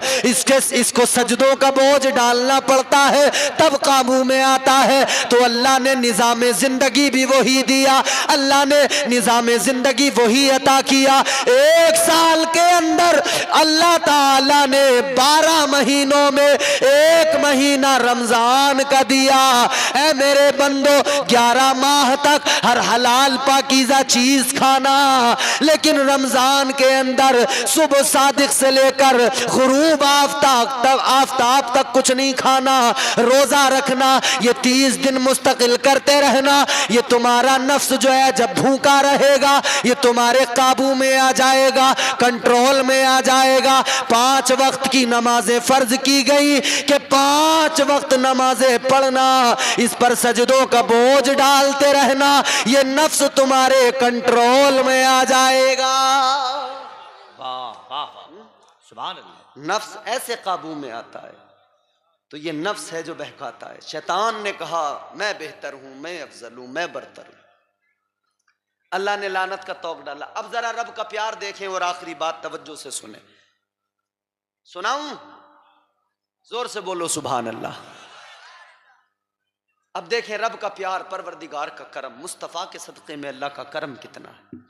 इसको सजदों का बोझ डालना पड़ता है तब काबू में आता है। तो अल्लाह ने निजाम जिंदगी भी वही दिया, अल्लाह ने निजाम जिंदगी वही अता किया। 1 साल के अंदर अल्लाह ताला ने 12 महीनों में 1 महीना रमजान का दिया। ऐ मेरे बंदो 11 माह तक हर हलाल पाकीज़ा चीज खाना, लेकिन रमजान के अंदर सुबह सादिक से लेकर गुरूब आफ्ताब तक कुछ नहीं खाना, रोजा रखना, ये 30 दिन मुस्तकिल करते रहना। ये तुम्हारा नफ्स जो है जब भूखा रहेगा ये तुम्हारे काबू में आ जाएगा, कंट्रोल में आ जाएगा। 5 वक्त की नमाजें फर्ज की गई कि 5 वक्त नमाजें पढ़ना, इस पर सजदों का बोझ डालते रहना, ये नफ्स तुम्हारे कंट्रोल में आ जाएगा। वाह वाह सुभान अल्लाह। नफ्स ऐसे काबू में आता है। तो ये नफ्स है जो बहकाता है। शैतान ने कहा मैं बेहतर हूं, मैं अफजल हूं, मैं बरतर हूं। अल्लाह ने लानत का तौक डाला। अब जरा रब का प्यार देखें और आखिरी बात तवज्जो से सुने। सुनाऊं? जोर से बोलो सुभान अल्लाह। अब देखें रब का प्यार, परवरदिगार का करम, मुस्तफा के सदक़े में अल्लाह का करम कितना है।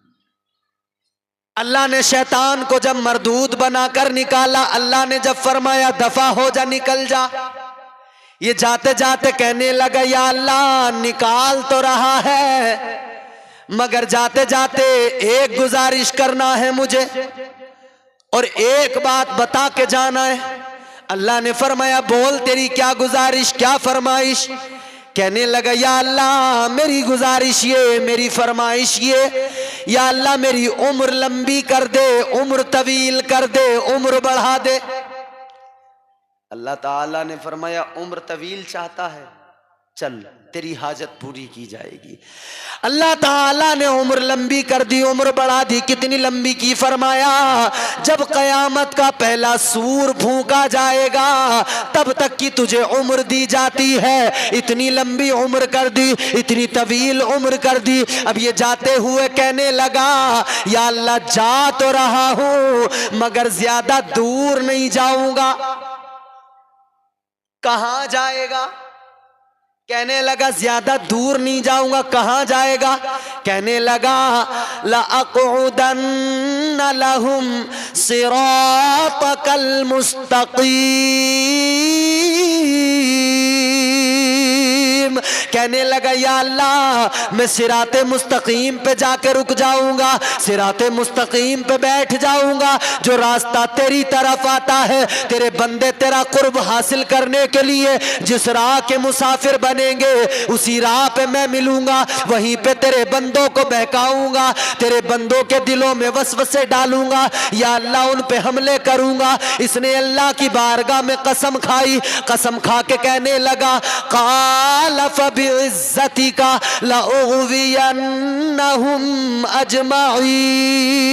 अल्लाह ने शैतान को जब मरदूद बनाकर निकाला, अल्लाह ने जब फरमाया दफा हो जा, निकल जा, ये जाते जाते कहने लगा या अल्लाह निकाल तो रहा है, मगर जाते जाते एक गुजारिश करना है मुझे और एक बात बता के जाना है। अल्लाह ने फरमाया बोल तेरी क्या गुजारिश, क्या फरमाइश? कहने लगा या अल्लाह मेरी गुजारिश ये, मेरी फरमाइश ये, या अल्लाह मेरी उम्र लंबी कर दे, उम्र तवील कर दे, उम्र बढ़ा दे। अल्लाह ताला ने फरमाया उम्र तवील चाहता है, चल तेरी हाजत पूरी की जाएगी। अल्लाह ताला ने उम्र लंबी कर दी, उम्र बढ़ा दी। कितनी लंबी की? फरमाया जब कयामत का पहला सूर फूंका जाएगा तब तक की तुझे उम्र दी जाती है। इतनी लंबी उम्र कर दी, इतनी तवील उम्र कर दी। अब ये जाते हुए कहने लगा या अल्लाह जा तो रहा हूं मगर ज्यादा दूर नहीं जाऊंगा। कहां जाएगा? कहने लगा ज्यादा दूर नहीं जाऊंगा। कहां जाएगा? कहने लगा ला अक़उदन्न लहुम सिरातकल मुस्तक़ीम। कहने लगा या अल्लाह मैं सिराते मुस्तकीम पे जाके रुक जाऊंगा, सिराते मुस्तकीम पे बैठ जाऊंगा। जो रास्ता तेरी तरफ आता है, तेरे बंदे तेरा कुर्ब हासिल करने के लिए जिस राह के मुसाफिर बनेंगे उसी राह पे मैं मिलूंगा, वहीं पे तेरे बंदों को बहकाऊंगा, तेरे बंदों के दिलों में वसवसे डालूंगा, या अल्लाह उन पे हमले करूंगा। इसने अल्लाह की बारगाह में कसम खाई, कसम खा के कहने लगा काल फबी फबिइज्जतिका लउग़वियन्नहुम अजमईन।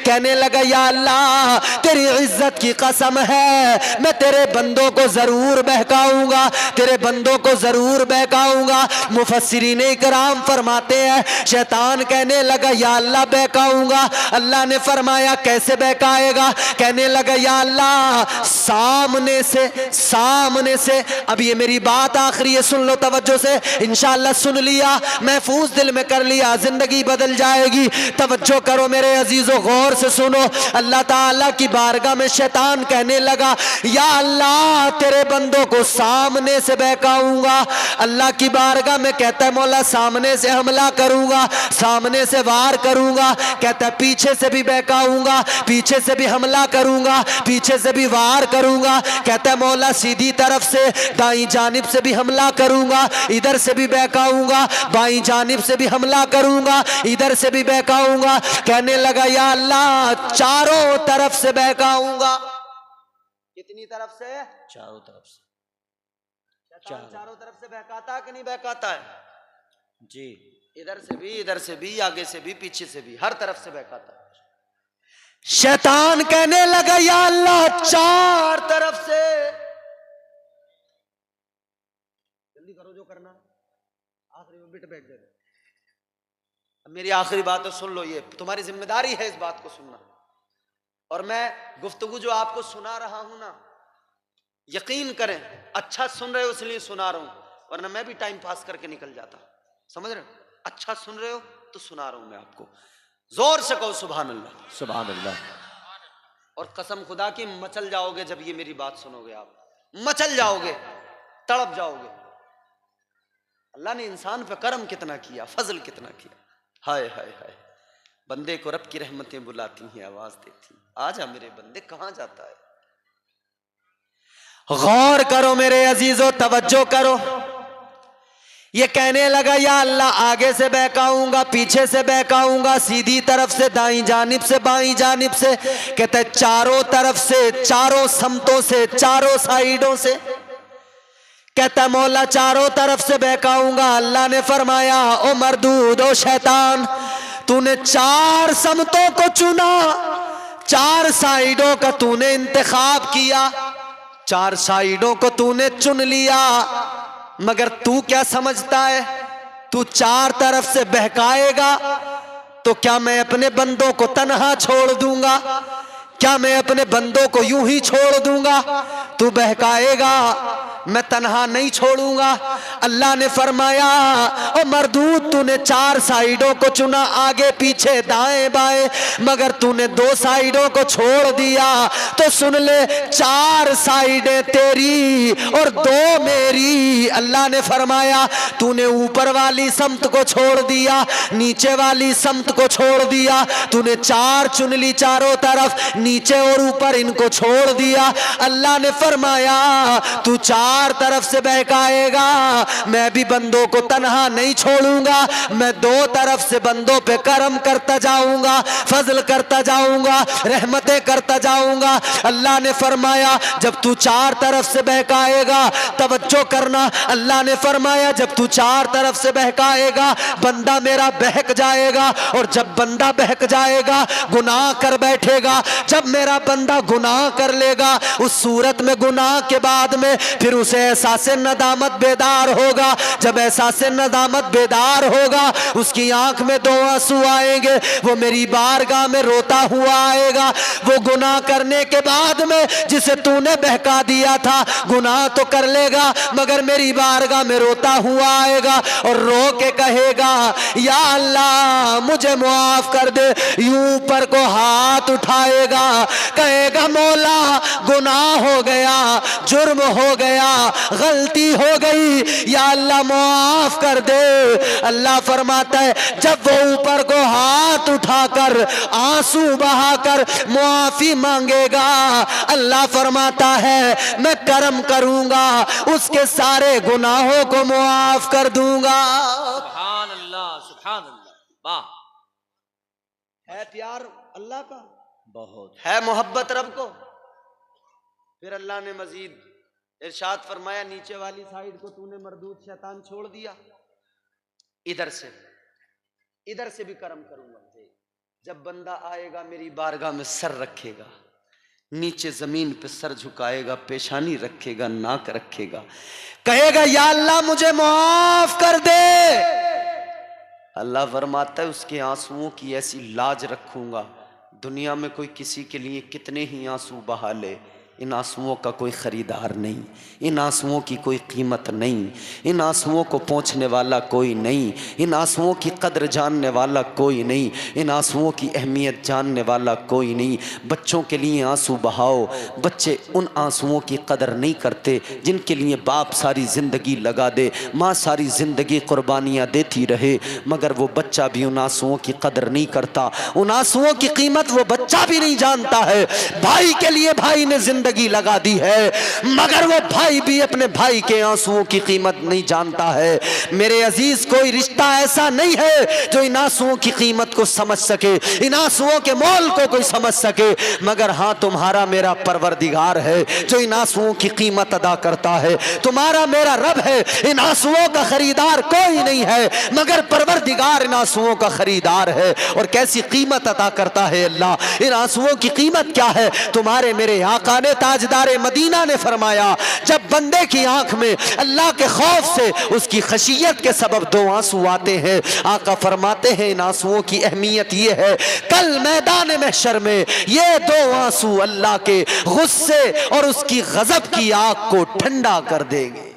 कहने लगा या अल्लाह तेरी इज्जत की कसम है मैं तेरे बंदों को जरूर बहकाऊंगा, तेरे बंदों को जरूर बहकाऊंगा। मुफस्सिरीन इकराम फरमाते हैं शैतान कहने लगा या अल्लाह बहकाऊंगा। अल्लाह ने फरमाया कैसे बहकाएगा? कहने लगा या अल्लाह सामने से। अब ये मेरी बात आखिरी है, सुन लो तवज्जो से, इंशाअल्लाह सुन लिया, महफूज दिल में कर लिया, जिंदगी बदल जाएगी। तवज्जो करो मेरे अजीजों, गौर से सुनो। अल्लाह ताला की बारगाह में शैतान कहने लगा या अल्लाह तेरे बंदों को सामने से बहकाऊंगा। अल्लाह की बारगाह में कहता है मौला सामने से हमला करूंगा, सामने से वार करूंगा। कहता है पीछे से भी बहकाऊंगा, पीछे से भी हमला करूंगा, पीछे से भी वार करूंगा। कहता है मौला सीधी तरफ से दाईं जानिब से भी हमला करूंगा, इधर से भी बहकाऊंगा, बाईं जानिब से भी हमला करूंगा, इधर से भी बहकाऊंगा। कहने लगा या अल्लाह चारों तरफ से बहकाऊंगा। कितनी तरफ से? चारों तरफ से। चारों तरफ से बहकाता है कि नहीं बहकाता है? जी, इधर से भी, आगे से भी, पीछे से भी, हर तरफ से बहकाता है। शैतान कहने लगा या अल्लाह चार तरफ से। जल्दी करो जो करना, आखिरी में बिट बैठ जाए। अब मेरी आखिरी बात है, सुन लो, ये तुम्हारी जिम्मेदारी है इस बात को सुनना। और मैं गुफ्तगू जो आपको सुना रहा हूं ना, यकीन करें अच्छा सुन रहे हो इसलिए सुना रहा हूं, वरना मैं भी टाइम पास करके निकल जाता। समझ रहे हो? अच्छा सुन रहे हो तो सुना रहा हूं मैं आपको। जोर से कहो सुभान अल्लाह, सुभान अल्लाह। और कसम खुदा की मचल जाओगे जब ये मेरी बात सुनोगे, आप मचल जाओगे, तड़प जाओगे। अल्लाह ने इंसान पे करम कितना किया, फजल कितना किया। हाय हाय हाय, बंदे को रब की रहमतें बुलाती हैं, आवाज देती हैं, आजा मेरे बंदे, कहां जाता है? गौर करो मेरे अजीजों, तवज्जो करो। ये कहने लगा या अल्लाह आगे से बहकाऊंगा, पीछे से बहकाऊंगा, सीधी तरफ से, दाईं जानिब से, बाईं जानिब से। कहते चारों तरफ से, चारों समतों से, चारों साइडों से। कहता मौला चारों तरफ से बहकाऊंगा। अल्लाह ने फरमाया ओ मरदूद, ओ शैतान, तूने चार समतों को चुना, चार साइडों का तूने इंतखाब किया, चार साइडों को तूने चुन लिया, मगर तू क्या समझता है? तू चार तरफ से बहकाएगा तो क्या मैं अपने बंदों को तन्हा छोड़ दूंगा? क्या मैं अपने बंदों को यूं ही छोड़ दूंगा? तू बहकाएगा, मैं तन्हा नहीं छोड़ूंगा। अल्लाह ने फरमाया ओ मरदूद, तूने चार साइडों को चुना, आगे पीछे दाएं बाएं, मगर तूने दो साइडों को छोड़ दिया। तो सुन ले, चार साइडें तेरी और दो मेरी। अल्लाह ने फरमाया तूने ऊपर वाली समत को छोड़ दिया, नीचे वाली समत को छोड़ दिया। तूने चार चुन ली चारों तरफ, नीचे और ऊपर इनको छोड़ दिया। अल्लाह ने फरमाया तू चार तरफ से बहकाएगा, मैं भी बंदों को तन्हा नहीं छोड़ूंगा, मैं दो तरफ से बंदों पे करम करता जाऊंगा, फजल करता जाऊंगा, रहमतें करता जाऊंगा। अल्लाह ने फरमाया जब तू चार तरफ से बहकाएगा, तवज्जो करना, अल्लाह ने फरमाया जब तू चार तरफ से बहकाएगा बंदा मेरा बहक जाएगा, और जब बंदा बहक जाएगा गुनाह कर बैठेगा। जब मेरा बंदा गुनाह कर लेगा, उस सूरत में गुनाह के बाद में फिर उसे एहसास नदामत बेदार होगा। जब एहसास नदामत बेदार होगा, उसकी आंख में दो आंसू आएंगे, वो मेरी बारगाह में रोता हुआ आएगा। वो गुनाह करने के बाद में जिसे तूने बहका दिया था, गुनाह तो कर लेगा मगर मेरी बारगाह में रोता हुआ आएगा और रो के कहेगा या अल्लाह मुझे मुआफ कर दे। यूं ऊपर को हाथ उठाएगा, कहेगा मौला गुनाह हो गया, जुर्म हो गया, गलती हो गई, या अल्लाह मुआफ कर दे। अल्लाह फरमाता है जब वो ऊपर को हाथ उठाकर आंसू बहाकर मुआफी मांगेगा, अल्लाह फरमाता है मैं करम करूंगा, उसके सारे गुनाहों को मुआफ कर दूंगा। सुभान अल्लाह, सुभान अल्लाह। वाह, है प्यार अल्लाह का, बहुत है मोहब्बत रब को। फिर अल्लाह ने मजीद इरशाद फरमाया नीचे वाली साइड को तूने मरदूद शैतान छोड़ दिया, इधर से भी कर्म करूंगा। जब बंदा आएगा मेरी बारगाह में सर रखेगा, नीचे जमीन पे सर झुकाएगा, पेशानी रखेगा, नाक रखेगा, कहेगा या अल्लाह मुझे माफ कर दे। अल्लाह फरमाता है उसके आंसुओं की ऐसी लाज रखूंगा, दुनिया में कोई किसी के लिए कितने ही आंसू बहा ले, इन आंसुओं का कोई खरीदार नहीं, इन आंसुओं की कोई कीमत नहीं, इन आंसुओं को पोंछने वाला कोई नहीं, इन आंसुओं की कद्र जानने वाला कोई नहीं, इन आंसुओं की अहमियत जानने वाला कोई नहीं। बच्चों के लिए आंसू बहाओ, बच्चे उन आंसुओं की कदर नहीं करते जिनके लिए बाप सारी ज़िंदगी लगा दे, माँ सारी ज़िंदगी कुर्बानियाँ देती रहे, मगर वो बच्चा भी उन आंसुओं की कदर नहीं करता, उन आंसुओं की कीमत वो बच्चा भी नहीं जानता है। भाई के लिए भाई ने जिंदगी लगा दी है, मगर वो भाई भी अपने भाई के आंसुओं की कीमत नहीं जानता है। मेरे अजीज, कोई रिश्ता ऐसा नहीं है जो इन आंसुओं की कीमत को समझ सके, इन आंसुओं के मोल को कोई समझ सके, मगर हाँ तुम्हारा मेरा परवरदिगार है जो इन आंसुओं की कीमत अदा करता है। तुम्हारा मेरा रब है, इन आंसुओं का खरीदार कोई नहीं है, मगर परवरदिगार इन आंसुओं का खरीदार है। और कैसी कीमत अदा करता है अल्लाह, इन आंसुओं की कीमत क्या है? तुम्हारे मेरे आका ने, ताजदारे मदीना ने फरमाया, जब बंदे की आंख में अल्लाह के खौफ से उसकी खशियत के सबब दो आंसू आते हैं, आका फरमाते हैं इन आंसुओं की अहमियत ये है, कल मैदान महशर में ये दो आंसू अल्लाह के गुस्से और उसकी गजब की आग को ठंडा कर देंगे।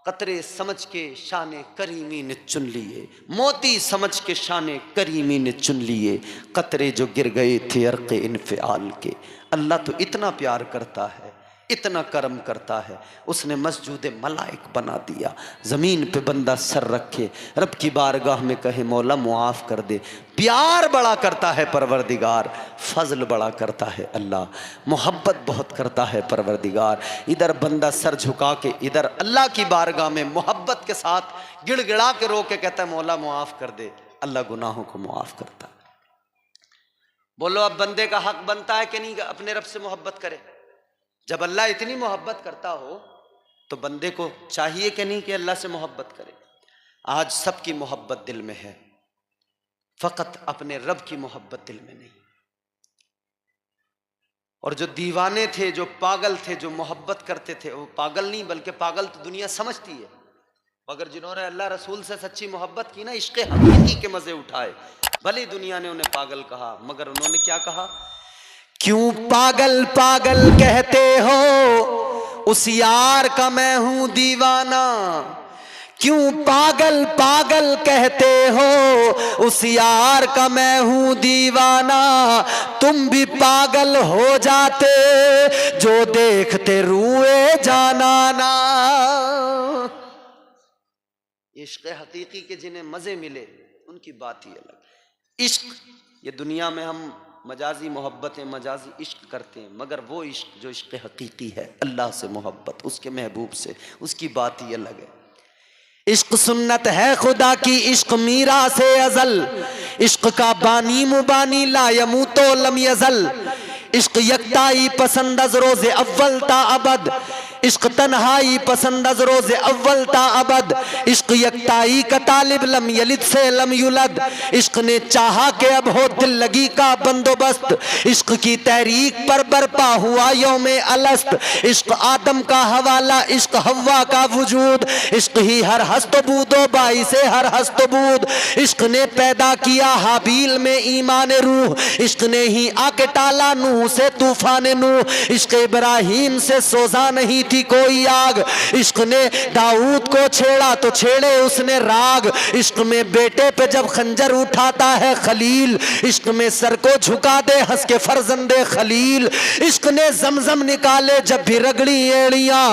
कतरे समझ के शाने करीमी ने चुन लिए, मोती समझ के शाने करीमी ने चुन लिए, कतरे जो गिर गए थे अर्क़े इन्फ़िआल के। अल्लाह तो इतना प्यार करता है, इतना करम करता है, उसने मस्जूद मलाइक बना दिया। ज़मीन पे बंदा सर रखे, रब की बारगाह में कहे मौला मुआफ़ कर दे। प्यार बड़ा करता है परवरदिगार, फजल बड़ा करता है अल्लाह, मोहब्बत बहुत करता है परवरदिगार। इधर बंदा सर झुका के, इधर अल्लाह की बारगाह में मोहब्बत के साथ गिड़गिड़ा के रो के कहता है मौला मुआफ़ कर दे। अल्लाह गुनाहों को मुआफ़ करता है। बोलो अब बंदे का हक बनता है कि नहीं अपने रब से मोहब्बत करे? जब अल्लाह इतनी मोहब्बत करता हो तो बंदे को चाहिए कि नहीं कि अल्लाह से मोहब्बत करे? आज सबकी मोहब्बत दिल में है, फकत अपने रब की मोहब्बत दिल में नहीं। और जो दीवाने थे, जो पागल थे, जो मोहब्बत करते थे, वो पागल नहीं बल्कि पागल तो दुनिया समझती है, मगर जिन्होंने अल्लाह रसूल से सच्ची मोहब्बत की ना, इश्क़ हकीकी के मज़े उठाए, भले दुनिया ने उन्हें पागल कहा, मगर उन्होंने क्या कहा? क्यों पागल पागल कहते हो, उस यार का मैं हूं दीवाना। क्यों पागल पागल कहते हो, उस यार का मैं हूं दीवाना। तुम भी पागल हो जाते जो देखते रूए जाना ना। इश्क़ हकीकी के जिन्हें मजे मिले उनकी बात ही अलग। इश्क, ये दुनिया में हम मजाजी मोहब्बतें, मजाजी इश्क करते हैं, मगर वो इश्क जो इश्क हकीकी है, अल्लाह से मोहब्बत, उसके महबूब से, उसकी बात ही अलग है। इश्क सुन्नत है खुदा की, इश्क मीरा से अजल, इश्क का बानी मुबानी ला यमूतो लम यजल। इश्क यकताई पसंद अज रोज़े अव्वल ता अबद, इश्क तन्हाई पसंद अज रोज़े अव्वल ता अबद। इश्क यकताई का तालिब लम यलिद से लम युलद। इश्क ने चाहा कि अब हो दिल लगी का बंदोबस्त, इश्क की तहरीक पर बरपा हुआ यौमे अलस्त। इश्क आदम का हवाला, इश्क हव्वा का वजूद, इश्क ही हर हस्तबूदो बाई से हर हस्तबूद। इश्क ने पैदा किया हाबील में ईमान रूह, इश्क ने ही आके टाला नूह से तूफान नूह। इश्क इब्राहीम से सोजा नहीं थी कोई आग, इश्क ने दाऊद को छेड़ा तो छेड़े उसने राग। इश्क में बेटे पे जब खंजर उठाता है खलील, इश्क में सर को झुका दे हंस के फर्जंदे खलील। इश्क ने जमजम निकाले जब भी रगड़ी एड़ियां,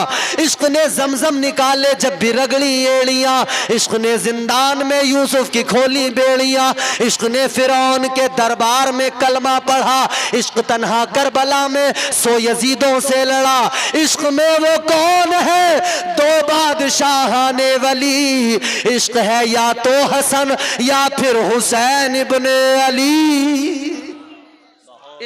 इश्क ने जमजम निकाले जब भी रगड़ी एड़ियां। इश्क ने जिंदान में यूसुफ की खोली बेड़ियां, इश्क ने फिरौन के दरबार में कलमा पढ़ा। इश्क तन्हा करबला में सो यजीदों से लड़ा। इश्क में वो कौन है दो बादशाह ने वली, इश्क है या तो हसन या फिर हुसैन इब्ने अली।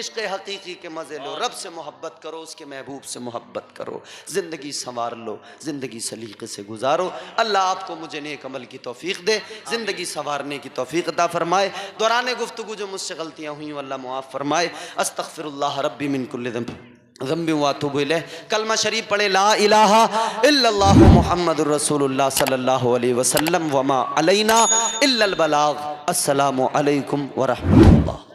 इश्क़ हकीकी के मज़े लो, रब से मोहब्बत करो, उसके महबूब से मोहब्बत करो, ज़िंदगी संवार लो, ज़िंदगी सलीक़े से गुजारो। अल्लाह आपको मुझे नेक अमल की तौफ़ीक़ दे, ज़िंदगी संवारने की तौफ़ीक़ अता फ़रमाए। दौरान गुफ्तगू जो मुझसे गलतियाँ हुई अल्लाह मुआफ़ फ़रमाए। अस्तग़फ़िरुल्लाह रब्बी मिन कुल्लि ज़ंबि व अतूबु इलैह। कलमा शरीफ पढ़े, ला इलाहा इल्लल्लाह मुहम्मदुर रसूलुल्लाह सल्लल्लाहु अलैहि वसल्लम व मा अलैना इल्लल बलाग। अस्सलामु अलैकुम व रहमतुल्लाह।